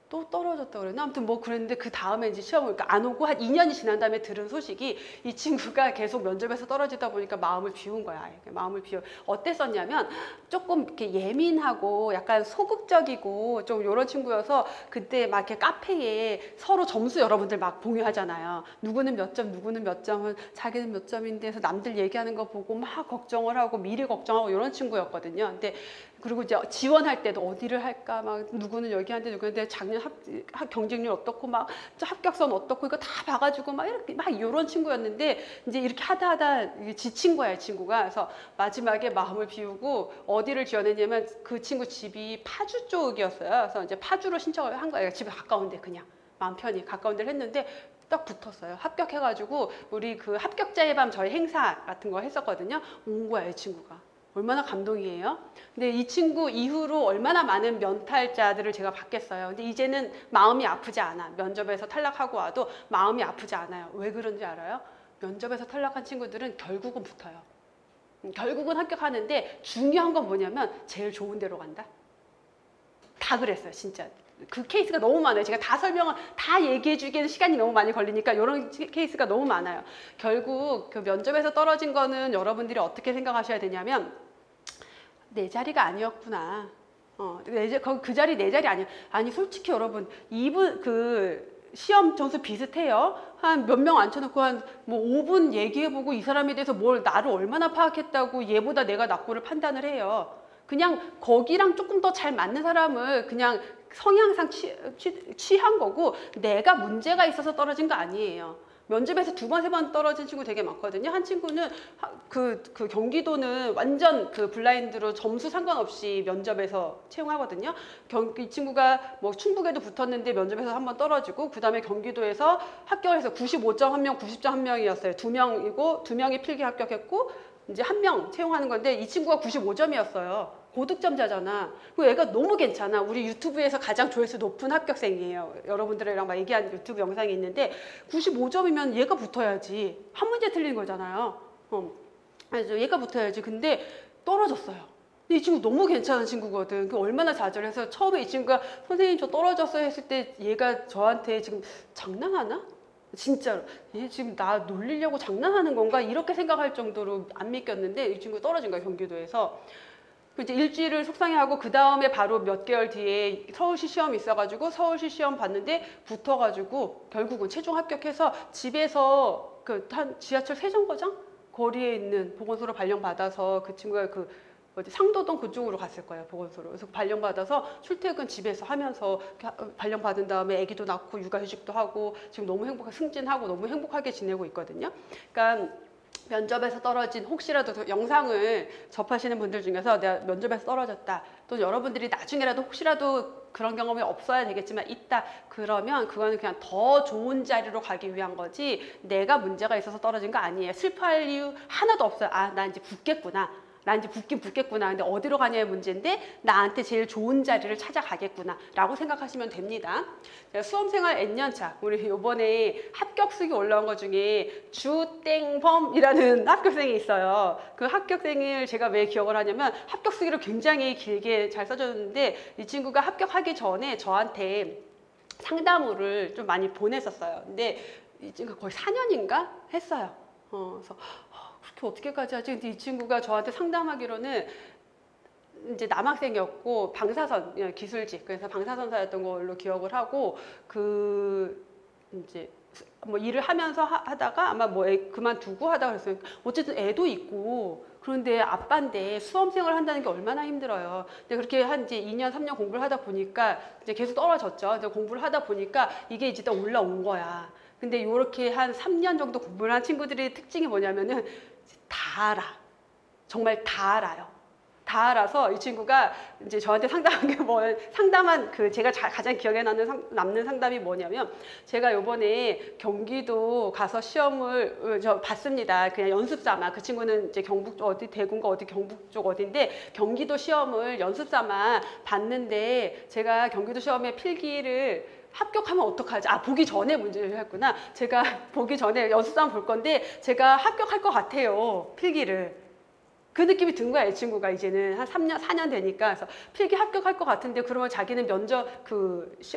또 떨어졌다고 그랬나? 아무튼 뭐 그랬는데 그 다음에 이제 시험을 그러니까 안 오고 한 2년이 지난 다음에 들은 소식이 이 친구가 계속 면접에서 떨어지다 보니까 마음을 비운 거야. 아예. 마음을 비워. 어땠었냐면 조금 이렇게 예민하고 약간 소극적이고 좀 이런 친구여서 그때 막 이렇게 카페에 서로 점수 여러분들 막 공유하잖아요. 누구는 몇 점, 누구는 몇 점은 자기는 몇 점인데 해서 남들 얘기하는 거 보고 막 걱정을 하고 미리 걱정하고 이런 친구였거든요. 근데 그리고 이제 지원할 때도 어디를 할까 막 누구는 여기 한데 누구는데 작년 아니면 경쟁률 어떻고 막 합격선 어떻고 이거 다 봐가지고 막 이렇게 막 이런 친구였는데 이제 이렇게 하다 지친 거야, 이 친구가. 그래서 마지막에 마음을 비우고 어디를 지원했냐면 그 친구 집이 파주 쪽이었어요. 그래서 이제 파주로 신청을 한 거예요. 집에 가까운데 그냥 마음 편히 가까운 데를 했는데 딱 붙었어요. 합격해가지고 우리 그 합격자의 밤 저희 행사 같은 거 했었거든요. 온 거야, 이 친구가. 얼마나 감동이에요. 근데 이 친구 이후로 얼마나 많은 면탈자들을 제가 받겠어요. 근데 이제는 마음이 아프지 않아. 면접에서 탈락하고 와도 마음이 아프지 않아요. 왜 그런지 알아요? 면접에서 탈락한 친구들은 결국은 붙어요. 결국은 합격하는데 중요한 건 뭐냐면 제일 좋은 데로 간다. 다 그랬어요, 진짜. 그 케이스가 너무 많아요. 제가 다 설명을 다 얘기해 주기에는 시간이 너무 많이 걸리니까 이런 케이스가 너무 많아요. 결국 그 면접에서 떨어진 거는 여러분들이 어떻게 생각하셔야 되냐면 내 자리가 아니었구나. 그 자리 내 자리 아니야. 아니 솔직히 여러분 이분 그 시험 점수 비슷해요. 한 몇 명 앉혀놓고 한 뭐 5분 얘기해보고 이 사람에 대해서 뭘 나를 얼마나 파악했다고 얘보다 내가 낫고를 판단을 해요. 그냥 거기랑 조금 더 잘 맞는 사람을 그냥 성향상 취한 거고 내가 문제가 있어서 떨어진 거 아니에요. 면접에서 2번, 3번 떨어진 친구 되게 많거든요. 한 친구는 그 경기도는 완전 그 블라인드로 점수 상관없이 면접에서 채용하거든요. 이 친구가 뭐 충북에도 붙었는데 면접에서 1번 떨어지고 그 다음에 경기도에서 합격을 해서 95점 1명, 90점 1명이었어요. 2명이고 2명이 필기 합격했고 이제 1명 채용하는 건데 이 친구가 95점이었어요. 고득점자잖아. 그 애가 너무 괜찮아. 우리 유튜브에서 가장 조회수 높은 합격생이에요. 여러분들이랑 막 얘기한 유튜브 영상이 있는데 95점이면 얘가 붙어야지. 한 문제 틀린 거잖아요. 그래서 얘가 붙어야지. 근데 떨어졌어요. 근데 이 친구 너무 괜찮은 친구거든. 그 얼마나 좌절해서 처음에 이 친구가 선생님 저 떨어졌어요 했을 때 얘가 저한테 지금 장난하나? 진짜로 얘 지금 나 놀리려고 장난하는 건가? 이렇게 생각할 정도로 안 믿겼는데 이 친구 떨어진 거야, 경기도에서. 이제 일주일을 속상해하고 그 다음에 바로 몇 개월 뒤에 서울시 시험이 있어가지고 서울시 시험 봤는데 붙어가지고 결국은 최종 합격해서 집에서 그 한 지하철 세정거장 거리에 있는 보건소로 발령받아서 그 친구가 그 어디 상도동 그쪽으로 갔을 거예요, 보건소로. 그래서 발령받아서 출퇴근 집에서 하면서 발령받은 다음에 아기도 낳고 육아휴직도 하고 지금 너무 행복하게 승진하고 너무 행복하게 지내고 있거든요. 그러니까 면접에서 떨어진 혹시라도 영상을 접하시는 분들 중에서 내가 면접에서 떨어졌다 또는 여러분들이 나중에라도 혹시라도 그런 경험이 없어야 되겠지만 있다 그러면 그거는 그냥 더 좋은 자리로 가기 위한 거지 내가 문제가 있어서 떨어진 거 아니에요. 슬퍼할 이유 하나도 없어요. 아, 나 이제 붙겠구나. 나 이제 붙겠구나. 근데 어디로 가냐의 문제인데 나한테 제일 좋은 자리를 찾아가겠구나 라고 생각하시면 됩니다. 수험생활 N년차 우리 이번에 합격수기 올라온 것 중에 주땡범이라는 합격생이 있어요. 그 합격생을 제가 왜 기억을 하냐면 합격수기를 굉장히 길게 잘 써줬는데 이 친구가 합격하기 전에 저한테 상담을 좀 많이 보냈었어요. 근데 이 친구가 거의 4년인가 했어요. 그래서 그렇게 어떻게까지 하지? 근데 이 친구가 저한테 상담하기로는 이제 남학생이었고 방사선 기술직 그래서 방사선사였던 걸로 기억을 하고 그 이제 뭐 일을 하면서 하다가 아마 뭐 그만두고 하다가 그랬어요. 어쨌든 애도 있고 그런데 아빠인데 수험생활 한다는 게 얼마나 힘들어요. 근데 그렇게 한 이제 2년 3년 공부를 하다 보니까 이제 계속 떨어졌죠. 이제 공부를 하다 보니까 이게 이제 또 올라온 거야. 근데 이렇게 한 3년 정도 공부를 한 친구들의 특징이 뭐냐면은 다 알아. 정말 다 알아요. 다 알아서 이 친구가 이제 저한테 상담한 게 상담한 그 제가 가장 기억에 남는 상담이 뭐냐면 제가 요번에 경기도 가서 시험을 봤습니다. 그냥 연습 삼아. 그 친구는 이제 경북 어디 대구인가 어디 경북 쪽 어딘데 경기도 시험을 연습 삼아 봤는데 제가 경기도 시험에 필기를 합격하면 어떡하지? 아, 보기 전에 문제를 했구나. 제가 보기 전에 연습상 볼 건데 제가 합격할 것 같아요. 필기를. 그 느낌이 든 거야, 이 친구가 이제는 한 3년, 4년 되니까. 그래서 필기 합격할 것 같은데 그러면 자기는 면접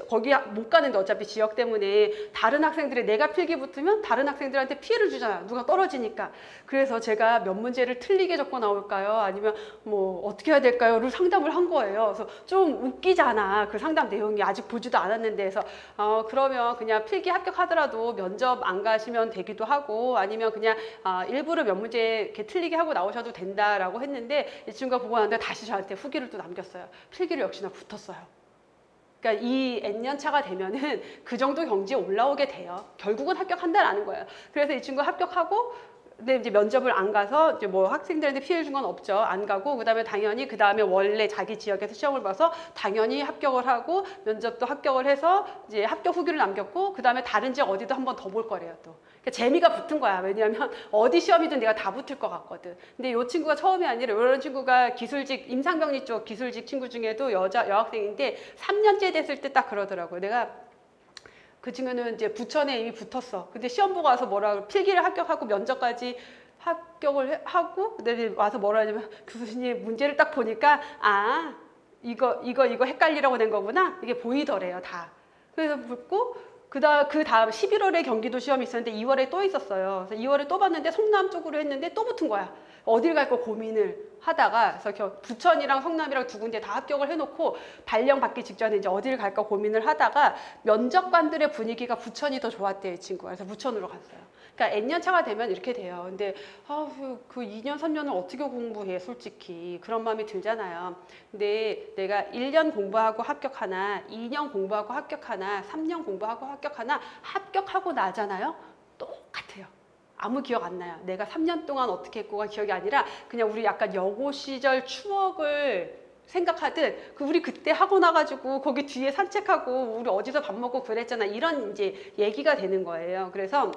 거기 못 가는데 어차피 지역 때문에 다른 학생들이 내가 필기 붙으면 다른 학생들한테 피해를 주잖아. 누가 떨어지니까. 그래서 제가 몇 문제를 틀리게 적고 나올까요? 아니면 뭐 어떻게 해야 될까요?를 상담을 한 거예요. 그래서 좀 웃기잖아. 그 상담 내용이 아직 보지도 않았는데 해서 그러면 그냥 필기 합격하더라도 면접 안 가시면 되기도 하고 아니면 그냥 일부러 몇 문제 이렇게 틀리게 하고 나오셔도 된다. 라고 했는데 이 친구가 보고 나는데 다시 저한테 후기를 또 남겼어요. 필기를 역시나 붙었어요. 그러니까 이 N년 차가 되면은 그 정도 경지에 올라오게 돼요. 결국은 합격한다라는 거예요. 그래서 이 친구 합격하고 근데 이제 면접을 안 가서 이제 뭐 학생들한테 피해를 준 건 없죠. 안 가고 그다음에 당연히 그다음에 원래 자기 지역에서 시험을 봐서 당연히 합격을 하고 면접도 합격을 해서 이제 합격 후기를 남겼고 그다음에 다른 지역 어디도 한 번 더 볼 거래요 또. 그러니까 재미가 붙은 거야. 왜냐하면 어디 시험이든 내가 다 붙을 것 같거든. 근데 이 친구가 처음이 아니라 이런 친구가 기술직 임상병리 쪽 기술직 친구 중에도 여학생인데 3년째 됐을 때 딱 그러더라고요. 내가 그 친구는 이제 부천에 이미 붙었어. 근데 시험 보고 와서 뭐라 필기를 합격하고 면접까지 합격을 하고 근데 와서 뭐라 하냐면 교수님 문제를 딱 보니까 아 이거 헷갈리라고 낸 거구나 이게 보이더래요 다. 그래서 붙고 그 다음 11월에 경기도 시험이 있었는데 2월에 또 있었어요. 그래서 2월에 또 봤는데 성남 쪽으로 했는데 또 붙은 거야. 어딜 갈 거 고민을 하다가 그래서 부천이랑 성남이랑 두 군데 다 합격을 해놓고 발령 받기 직전에 이제 어딜 갈까 고민을 하다가 면접관들의 분위기가 부천이 더 좋았대요, 이 친구가. 그래서 부천으로 갔어요. 그러니까 N년 차가 되면 이렇게 돼요. 근데 그 2년, 3년을 어떻게 공부해, 솔직히. 그런 마음이 들잖아요. 근데 내가 1년 공부하고 합격하나, 2년 공부하고 합격하나, 3년 공부하고 합격하나, 합격하고 나잖아요. 똑같아요. 아무 기억 안 나요. 내가 3년 동안 어떻게 했고가 기억이 아니라 그냥 우리 약간 여고 시절 추억을 생각하듯 우리 그때 하고 나가지고 거기 뒤에 산책하고 우리 어디서 밥 먹고 그랬잖아. 이런 이제 얘기가 되는 거예요. 그래서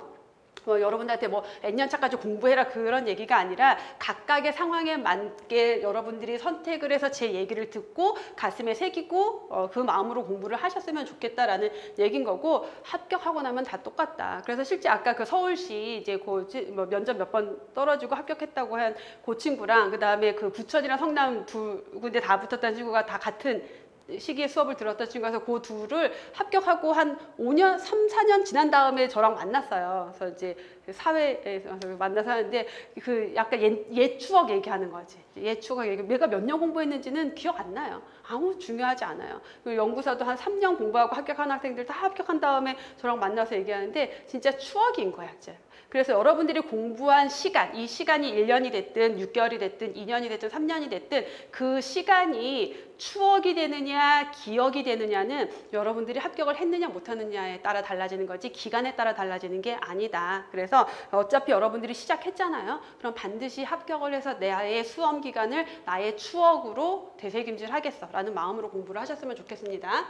여러분들한테 뭐 N년차까지 공부해라 그런 얘기가 아니라 각각의 상황에 맞게 여러분들이 선택을 해서 제 얘기를 듣고 가슴에 새기고 그 마음으로 공부를 하셨으면 좋겠다라는 얘기인 거고 합격하고 나면 다 똑같다. 그래서 실제 아까 그 서울시 이제 뭐 면접 몇 번 떨어지고 합격했다고 한 그 친구랑 그 다음에 그 부천이랑 성남 두 군데 다 붙었다는 친구가 다 같은 시기에 수업을 들었던 친구라서 그 둘을 합격하고 한 5년, 3, 4년 지난 다음에 저랑 만났어요. 그래서 이제 사회에서 만나서 하는데 그 약간 옛 추억 얘기하는 거지. 옛 추억 얘기. 내가 몇 년 공부했는지는 기억 안 나요. 아무 중요하지 않아요. 그리고 연구사도 한 3년 공부하고 합격한 학생들 다 합격한 다음에 저랑 만나서 얘기하는데 진짜 추억인 거야, 진짜. 그래서 여러분들이 공부한 시간, 이 시간이 1년이 됐든 6개월이 됐든 2년이 됐든 3년이 됐든 그 시간이 추억이 되느냐 기억이 되느냐는 여러분들이 합격을 했느냐 못하느냐에 따라 달라지는 거지 기간에 따라 달라지는 게 아니다. 그래서 어차피 여러분들이 시작했잖아요. 그럼 반드시 합격을 해서 나의 수험 기간을 나의 추억으로 되새김질하겠어 라는 마음으로 공부를 하셨으면 좋겠습니다.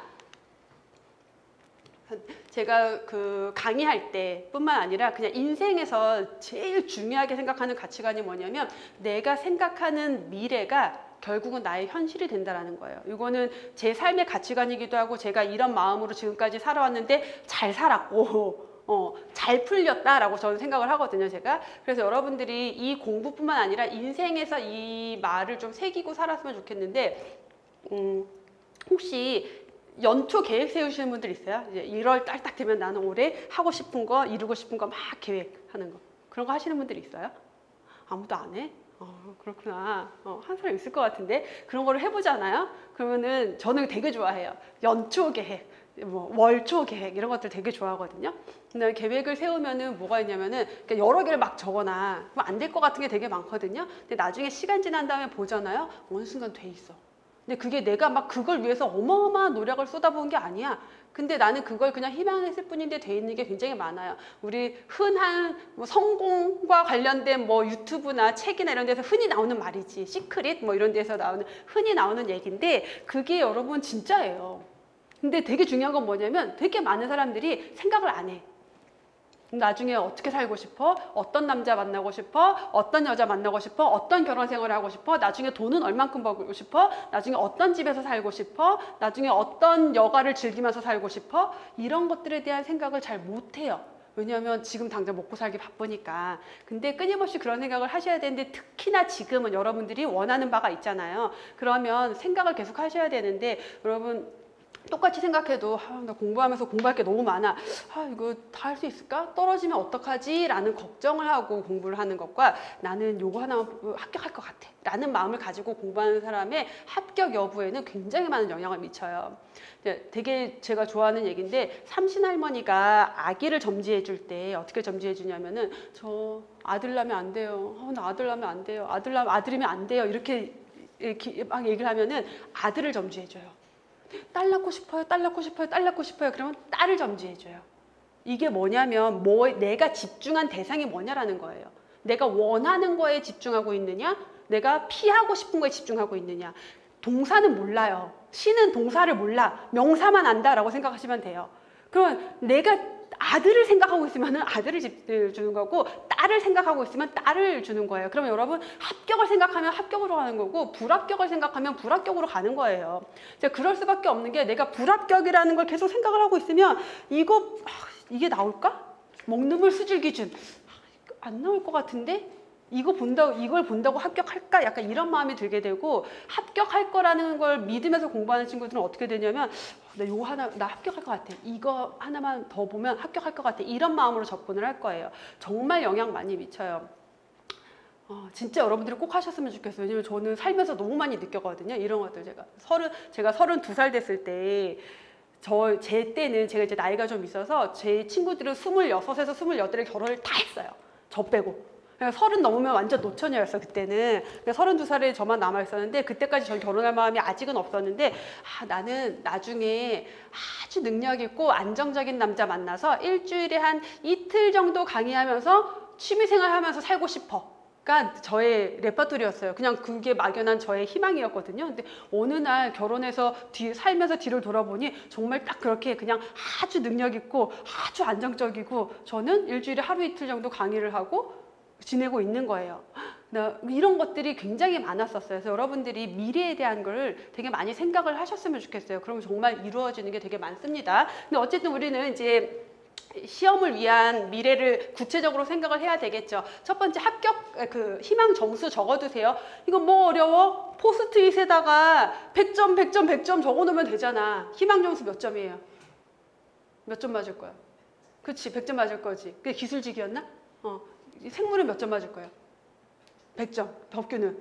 제가 그 강의할 때 뿐만 아니라 그냥 인생에서 제일 중요하게 생각하는 가치관이 뭐냐면 내가 생각하는 미래가 결국은 나의 현실이 된다라는 거예요. 이거는 제 삶의 가치관이기도 하고 제가 이런 마음으로 지금까지 살아왔는데 잘 살았고 잘 풀렸다라고 저는 생각을 하거든요, 제가. 그래서 여러분들이 이 공부뿐만 아니라 인생에서 이 말을 좀 새기고 살았으면 좋겠는데 혹시 연초 계획 세우시는 분들 있어요? 이제 1월 딱 되면 나는 올해 하고 싶은 거, 이루고 싶은 거 막 계획하는 거. 그런 거 하시는 분들 있어요? 아무도 안 해? 그렇구나. 한 사람 있을 것 같은데 그런 거를 해보잖아요. 그러면은 저는 되게 좋아해요. 연초 계획, 뭐 월초 계획 이런 것들 되게 좋아하거든요. 근데 계획을 세우면은 뭐가 있냐면은 여러 개를 막 적어놔. 그럼 안 될 것 같은 게 되게 많거든요. 근데 나중에 시간 지난 다음에 보잖아요. 어느 순간 돼 있어. 근데 그게 내가 막 그걸 위해서 어마어마한 노력을 쏟아부은 게 아니야. 근데 나는 그걸 그냥 희망했을 뿐인데 돼 있는 게 굉장히 많아요. 우리 흔한 뭐 성공과 관련된 뭐 유튜브나 책이나 이런 데서 흔히 나오는 말이지. 시크릿 뭐 이런 데서 나오는 흔히 나오는 얘기인데 그게 여러분 진짜예요. 근데 되게 중요한 건 뭐냐면 되게 많은 사람들이 생각을 안 해. 나중에 어떻게 살고 싶어? 어떤 남자 만나고 싶어? 어떤 여자 만나고 싶어? 어떤 결혼 생활을 하고 싶어? 나중에 돈은 얼만큼 벌고 싶어? 나중에 어떤 집에서 살고 싶어? 나중에 어떤 여가를 즐기면서 살고 싶어? 이런 것들에 대한 생각을 잘 못해요. 왜냐하면 지금 당장 먹고 살기 바쁘니까. 근데 끊임없이 그런 생각을 하셔야 되는데 특히나 지금은 여러분들이 원하는 바가 있잖아요. 그러면 생각을 계속 하셔야 되는데 여러분 똑같이 생각해도 나 공부하면서 공부할 게 너무 많아. 이거 다 할 수 있을까? 떨어지면 어떡하지? 라는 걱정을 하고 공부를 하는 것과 나는 요거 하나만 합격할 것 같아 라는 마음을 가지고 공부하는 사람의 합격 여부에는 굉장히 많은 영향을 미쳐요. 되게 제가 좋아하는 얘기인데 삼신할머니가 아기를 점지해 줄 때 어떻게 점지해 주냐면은 저 아들 낳으면 안 돼요. 나 아들 낳으면 안 돼요. 아들이면 안 돼요. 이렇게 막 얘기를 하면은 아들을 점지해 줘요. 딸 낳고 싶어요, 딸 낳고 싶어요, 딸 낳고 싶어요. 그러면 딸을 점지해줘요. 이게 뭐냐면 내가 집중한 대상이 뭐냐라는 거예요. 내가 원하는 거에 집중하고 있느냐, 내가 피하고 싶은 거에 집중하고 있느냐. 동사는 몰라요. 시는 동사를 몰라. 명사만 안다라고 생각하시면 돼요. 그러면 내가 아들을 생각하고 있으면 아들을 주는 거고, 딸을 생각하고 있으면 딸을 주는 거예요. 그러면 여러분, 합격을 생각하면 합격으로 가는 거고, 불합격을 생각하면 불합격으로 가는 거예요. 그럴 수밖에 없는 게, 내가 불합격이라는 걸 계속 생각을 하고 있으면 이게 나올까? 먹는 물 수질 기준 안 나올 것 같은데? 이걸 본다고 합격할까? 약간 이런 마음이 들게 되고, 합격할 거라는 걸 믿으면서 공부하는 친구들은 어떻게 되냐면, 나 합격할 것 같아. 이거 하나만 더 보면 합격할 것 같아. 이런 마음으로 접근을 할 거예요. 정말 영향 많이 미쳐요. 진짜 여러분들이 꼭 하셨으면 좋겠어요. 왜냐면 저는 살면서 너무 많이 느꼈거든요. 이런 것들 제가 32살 됐을 때, 제 때는 제가 이제 나이가 좀 있어서 제 친구들은 26에서 28에 결혼을 다 했어요. 저 빼고. 30 넘으면 완전 노처녀였어 그때는. 32살에 저만 남아 있었는데, 그때까지 전 결혼할 마음이 아직은 없었는데, 나는 나중에 아주 능력 있고 안정적인 남자 만나서 일주일에 한 이틀 정도 강의하면서 취미생활 하면서 살고 싶어. 가 저의 레퍼토리였어요. 그냥 그게 막연한 저의 희망이었거든요. 근데 어느 날 결혼해서 살면서 뒤를 돌아보니 정말 딱 그렇게 그냥 아주 능력 있고 아주 안정적이고, 저는 일주일에 하루 이틀 정도 강의를 하고 지내고 있는 거예요. 이런 것들이 굉장히 많았었어요. 그래서 여러분들이 미래에 대한 걸 되게 많이 생각을 하셨으면 좋겠어요. 그러면 정말 이루어지는 게 되게 많습니다. 근데 어쨌든 우리는 이제 시험을 위한 미래를 구체적으로 생각을 해야 되겠죠. 첫 번째, 합격 희망 점수 적어두세요. 이거 뭐 어려워? 포스트잇에다가 100점, 100점, 100점 적어놓으면 되잖아. 희망 점수 몇 점이에요? 몇 점 맞을 거야? 그치, 100점 맞을 거지. 그게 기술직이었나? 생물은 몇 점 맞을 거예요? 100점. 법규는.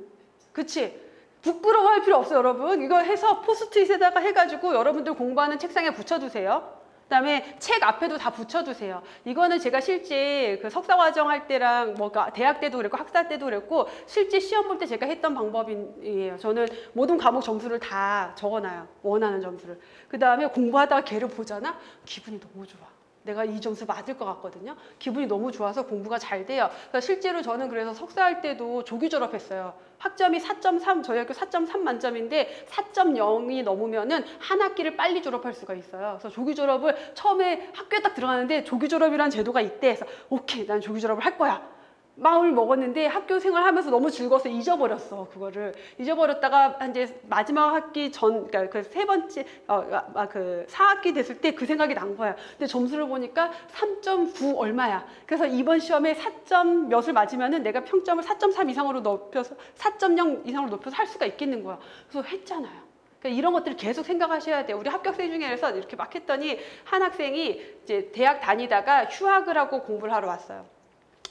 그치? 부끄러워할 필요 없어요, 여러분. 이거 해서 포스트잇에다가 해가지고 여러분들 공부하는 책상에 붙여두세요. 그다음에 책 앞에도 다 붙여두세요. 이거는 제가 실제 그 석사과정 할 때랑 대학 때도 그랬고 학사 때도 그랬고, 실제 시험 볼 때 제가 했던 방법이에요. 저는 모든 과목 점수를 다 적어놔요. 원하는 점수를. 그다음에 공부하다가 걔를 보잖아? 기분이 너무 좋아. 내가 이 점수 맞을 것 같거든요. 기분이 너무 좋아서 공부가 잘 돼요. 그러니까 실제로 저는 그래서 석사할 때도 조기 졸업했어요. 학점이 4.3, 저희 학교 4.3 만점인데 4.0이 넘으면은 한 학기를 빨리 졸업할 수가 있어요. 그래서 조기 졸업을 처음에 학교에 딱 들어가는데 조기 졸업이라는 제도가 있대. 그래서 오케이, 난 조기 졸업을 할 거야. 마음을 먹었는데 학교 생활하면서 너무 즐거워서 잊어버렸어. 그거를 잊어버렸다가 이제 마지막 학기 그러니까 그 세 번째 그 4학기 됐을 때 그 생각이 난 거야. 근데 점수를 보니까 3.9 얼마야. 그래서 이번 시험에 4점 몇을 맞으면은 내가 평점을 4.3 이상으로 높여서 4.0 이상으로 높여서 할 수가 있겠는 거야. 그래서 했잖아요. 그러니까 이런 것들을 계속 생각하셔야 돼요. 우리 합격생 중에서 이렇게 막 했더니 한 학생이 이제 대학 다니다가 휴학을 하고 공부를 하러 왔어요.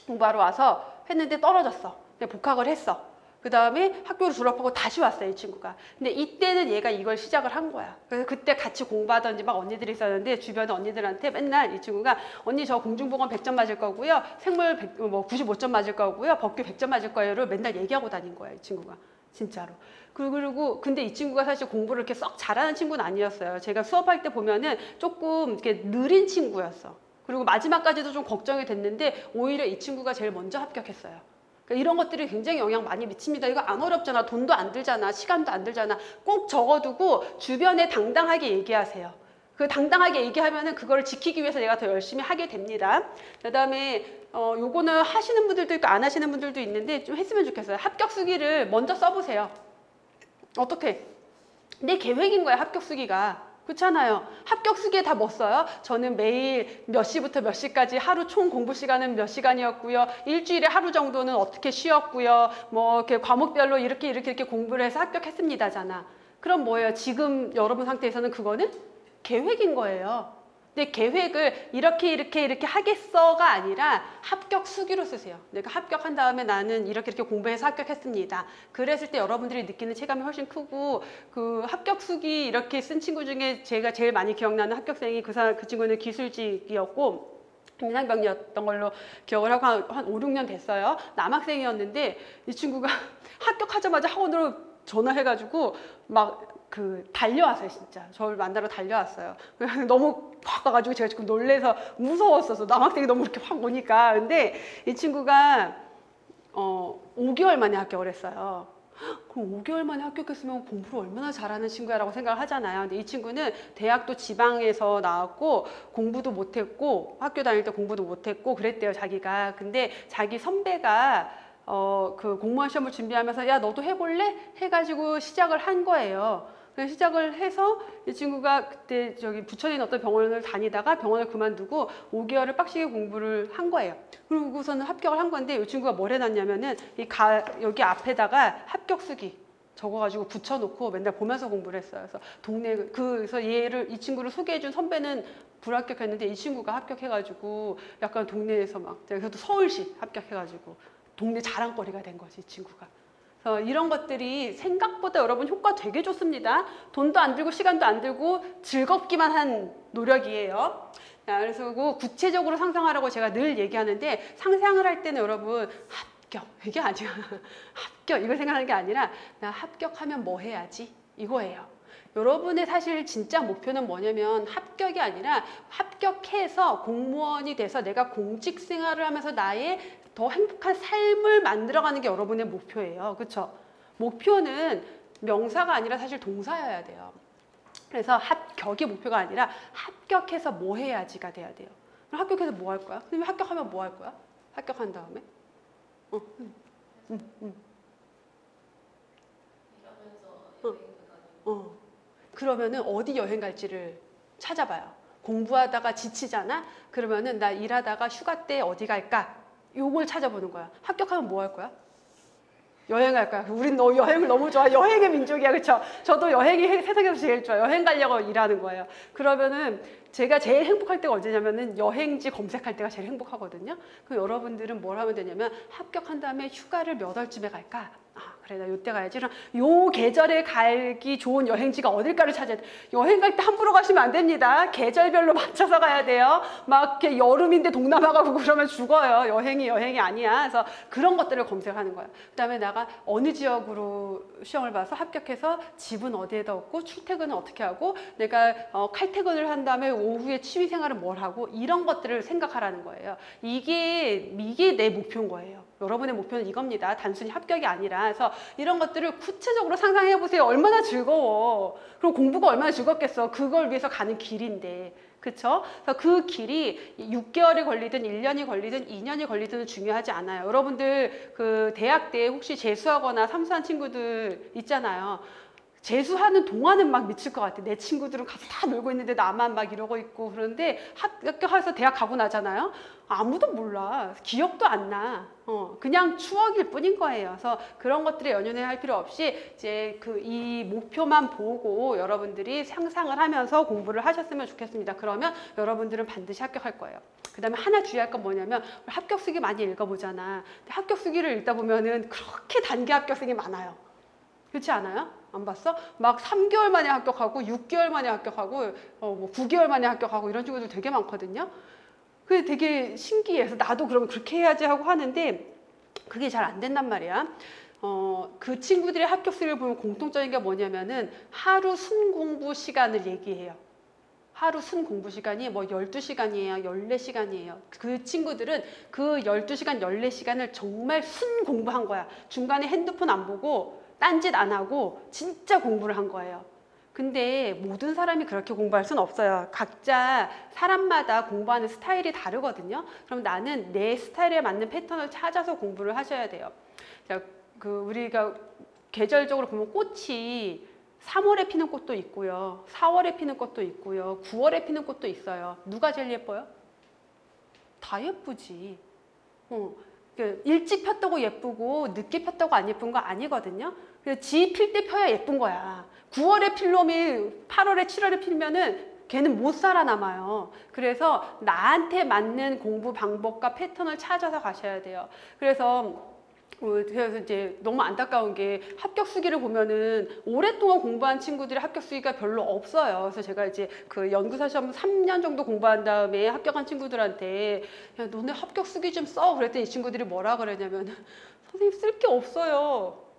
공부하러 와서 했는데 떨어졌어. 복학을 했어. 그 다음에 학교를 졸업하고 다시 왔어요, 이 친구가. 근데 이때는 얘가 이걸 시작을 한 거야. 그래서 그때 같이 공부하던 막 언니들이 있었는데, 주변에 언니들한테 맨날 이 친구가, 언니 저 공중보건 100점 맞을 거고요, 생물 95점 맞을 거고요, 법규 100점 맞을 거예요를 맨날 얘기하고 다닌 거야, 이 친구가. 진짜로. 그리고 근데 이 친구가 사실 공부를 이렇게 썩 잘하는 친구는 아니었어요. 제가 수업할 때 보면은 조금 이렇게 느린 친구였어. 그리고 마지막까지도 좀 걱정이 됐는데 오히려 이 친구가 제일 먼저 합격했어요. 그러니까 이런 것들이 굉장히 영향 많이 미칩니다. 이거 안 어렵잖아. 돈도 안 들잖아. 시간도 안 들잖아. 꼭 적어두고 주변에 당당하게 얘기하세요. 그 당당하게 얘기하면은 그거를 지키기 위해서 내가 더 열심히 하게 됩니다. 그다음에 요거는 하시는 분들도 있고 안 하시는 분들도 있는데 좀 했으면 좋겠어요. 합격 수기를 먼저 써보세요. 어떻게? 내 계획인 거야, 합격 수기가. 그렇잖아요. 합격 수기에 다 뭐 써요? 저는 매일 몇 시부터 몇 시까지 하루 총 공부 시간은 몇 시간이었고요. 일주일에 하루 정도는 어떻게 쉬었고요. 뭐 이렇게 과목별로 이렇게 공부를 해서 합격했습니다잖아. 그럼 뭐예요? 지금 여러분 상태에서는 그거는 계획인 거예요. 근데 계획을 이렇게 하겠어가 아니라 합격 수기로 쓰세요. 내가 합격한 다음에 나는 이렇게 공부해서 합격했습니다. 그랬을 때 여러분들이 느끼는 체감이 훨씬 크고, 그 합격 수기 이렇게 쓴 친구 중에 제가 제일 많이 기억나는 합격생이 그 친구는 기술직이었고 임상병이었던 걸로 기억을 하고 한 5, 6년 됐어요. 남학생이었는데 이 친구가 합격하자마자 학원으로 전화해가지고 막 달려왔어요. 진짜 저를 만나러 달려왔어요. 너무 확 와가지고 제가 지금 놀래서 무서웠어서 남학생이 너무 이렇게 확 오니까. 근데 이 친구가 5개월 만에 합격을 했어요. 그럼 5개월 만에 합격했으면 공부를 얼마나 잘하는 친구야라고 생각을 하잖아요. 근데 이 친구는 대학도 지방에서 나왔고 공부도 못했고 학교 다닐 때 공부도 못했고 그랬대요, 자기가. 근데 자기 선배가 그 공무원 시험을 준비하면서 야 너도 해볼래? 해가지고 시작을 한 거예요. 그래서 시작을 해서 이 친구가 그때 저기 부천에 있는 어떤 병원을 다니다가 병원을 그만두고 5개월을 빡시게 공부를 한 거예요. 그러고서는 합격을 한 건데 이 친구가 뭘 해놨냐면은 여기 앞에다가 합격수기 적어가지고 붙여놓고 맨날 보면서 공부를 했어요. 그래서 그래서 이 친구를 소개해준 선배는 불합격했는데 이 친구가 합격해가지고 약간 동네에서 막 그래도 서울시 합격해가지고 동네 자랑거리가 된 거지, 이 친구가. 그래서 이런 것들이 생각보다 여러분 효과 되게 좋습니다. 돈도 안 들고 시간도 안 들고 즐겁기만 한 노력이에요. 자, 그래서 구체적으로 상상하라고 제가 늘 얘기하는데 상상을 할 때는 여러분 합격 이게 아니야. 합격 이걸 생각하는 게 아니라 나 합격하면 뭐 해야지 이거예요. 여러분의 사실 진짜 목표는 뭐냐면 합격이 아니라 합격해서 공무원이 돼서 내가 공직 생활을 하면서 나의 더 행복한 삶을 만들어가는 게 여러분의 목표예요. 그렇죠? 목표는 명사가 아니라 사실 동사여야 돼요. 그래서 합격이 목표가 아니라 합격해서 뭐 해야지가 돼야 돼요. 그럼 합격해서 뭐 할 거야? 선생님 합격하면 뭐 할 거야? 합격한 다음에? 그러면은 어디 여행 갈지를 찾아봐요. 공부하다가 지치잖아? 그러면은 나 일하다가 휴가 때 어디 갈까? 요걸 찾아보는 거야. 합격하면 뭐 할 거야? 여행 갈 거야. 우린 여행을 너무 좋아. 여행의 민족이야. 그쵸? 저도 여행이 세상에서 제일 좋아. 여행 가려고 일하는 거예요. 그러면은 제가 제일 행복할 때가 언제냐면은 여행지 검색할 때가 제일 행복하거든요. 그럼 여러분들은 뭘 하면 되냐면 합격한 다음에 휴가를 몇 월쯤에 갈까? 그래 나 요때 가야지. 그럼 요 계절에 가기 좋은 여행지가 어딜까를 찾아야 돼. 여행 갈 때 함부로 가시면 안 됩니다. 계절별로 맞춰서 가야 돼요. 막 이렇게 여름인데 동남아 가고 그러면 죽어요. 여행이 아니야. 그래서 그런 것들을 검색하는 거야. 그다음에 내가 어느 지역으로 시험을 봐서 합격해서 집은 어디에다 얻고 출퇴근은 어떻게 하고 내가 칼퇴근을 한 다음에 오후에 취미생활은 뭘 하고 이런 것들을 생각하라는 거예요. 이게 내 목표인 거예요. 여러분의 목표는 이겁니다. 단순히 합격이 아니라. 그래서 이런 것들을 구체적으로 상상해 보세요. 얼마나 즐거워. 그럼 공부가 얼마나 즐겁겠어. 그걸 위해서 가는 길인데. 그쵸? 그래서 그 길이 6개월이 걸리든 1년이 걸리든 2년이 걸리든 중요하지 않아요. 여러분들 그 대학 때 혹시 재수하거나 삼수한 친구들 있잖아요. 재수하는 동안은 막 미칠 것 같아. 내 친구들은 가서 다 놀고 있는데 나만 막 이러고 있고. 그런데 합격해서 대학 가고 나잖아요. 아무도 몰라. 기억도 안 나. 그냥 추억일 뿐인 거예요. 그래서 그런 것들에 연연해 할 필요 없이 이제 이 목표만 보고 여러분들이 상상을 하면서 공부를 하셨으면 좋겠습니다. 그러면 여러분들은 반드시 합격할 거예요. 그 다음에 하나 주의할 건 뭐냐면 합격수기 많이 읽어보잖아. 근데 합격수기를 읽다 보면은 그렇게 단기 합격생이 많아요. 그렇지 않아요? 안 봤어? 막 3개월 만에 합격하고 6개월 만에 합격하고 뭐 9개월 만에 합격하고 이런 친구들 되게 많거든요. 그게 되게 신기해서 나도 그러면 그렇게 해야지 하고 하는데 그게 잘 안 된단 말이야. 그 친구들의 합격수를 보면 공통적인 게 뭐냐면은 하루 순공부 시간을 얘기해요. 하루 순공부 시간이 뭐 12시간이에요, 14시간이에요. 그 친구들은 그 12시간, 14시간을 정말 순공부한 거야. 중간에 핸드폰 안 보고 딴짓 안 하고 진짜 공부를 한 거예요. 근데 모든 사람이 그렇게 공부할 수는 없어요. 각자 사람마다 공부하는 스타일이 다르거든요. 그럼 나는 내 스타일에 맞는 패턴을 찾아서 공부를 하셔야 돼요. 자, 우리가 계절적으로 보면 꽃이 3월에 피는 꽃도 있고요. 4월에 피는 꽃도 있고요. 9월에 피는 꽃도 있어요. 누가 제일 예뻐요? 다 예쁘지. 일찍 폈다고 예쁘고 늦게 폈다고 안 예쁜 거 아니거든요. 지 필 때 펴야 예쁜 거야. 9월에 필 놈이 8월에 7월에 피면은 걔는 못 살아남아요. 그래서 나한테 맞는 공부 방법과 패턴을 찾아서 가셔야 돼요. 그래서 이제 너무 안타까운 게 합격수기를 보면은 오랫동안 공부한 친구들의 합격수기가 별로 없어요. 그래서 제가 이제 그 연구사 시험 3년 정도 공부한 다음에 합격한 친구들한테 야, 너네 합격수기 좀 써. 그랬더니 이 친구들이 뭐라 그러냐면 선생님 쓸 게 없어요.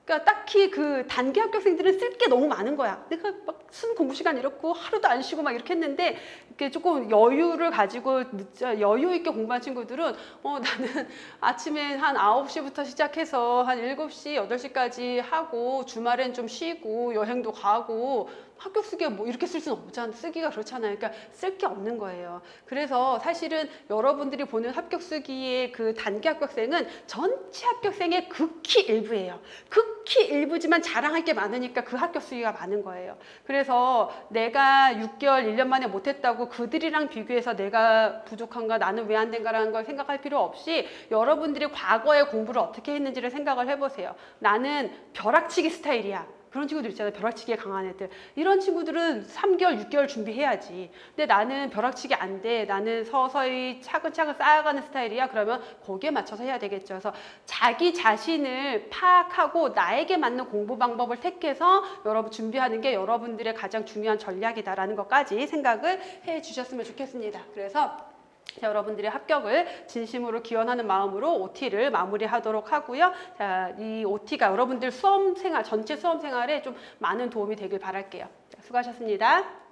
그러니까 딱히 그 단기 합격생들은 쓸 게 너무 많은 거야. 내가 막 쓴 공부 시간 이렇고 하루도 안 쉬고 막 이렇게 했는데 이렇게 조금 여유를 가지고 여유 있게 공부한 친구들은 나는 아침에 한 9시부터 시작해서 한 7시, 8시까지 하고 주말엔 좀 쉬고 여행도 가고 합격 쓰기가 뭐 이렇게 쓸 수는 없잖아. 쓰기가 그렇잖아요. 그러니까 쓸 게 없는 거예요. 그래서 사실은 여러분들이 보는 합격 쓰기의 그 단기 합격생은 전체 합격생의 극히 일부예요. 극히 일부지만 자랑할 게 많으니까 그 합격 쓰기가 많은 거예요. 그래서 내가 6개월, 1년 만에 못했다고 그들이랑 비교해서 내가 부족한가, 나는 왜 안 된가라는 걸 생각할 필요 없이 여러분들이 과거에 공부를 어떻게 했는지를 생각을 해보세요. 나는 벼락치기 스타일이야. 그런 친구들 있잖아요. 벼락치기에 강한 애들. 이런 친구들은 3개월, 6개월 준비해야지. 근데 나는 벼락치기 안 돼. 나는 서서히 차근차근 쌓아가는 스타일이야. 그러면 거기에 맞춰서 해야 되겠죠. 그래서 자기 자신을 파악하고 나에게 맞는 공부 방법을 택해서 여러분 준비하는 게 여러분들의 가장 중요한 전략이다라는 것까지 생각을 해 주셨으면 좋겠습니다. 그래서 여러분들의 합격을 진심으로 기원하는 마음으로 OT를 마무리하도록 하고요. 자, 이 OT가 여러분들 수험생활, 전체 수험생활에 좀 많은 도움이 되길 바랄게요. 자, 수고하셨습니다.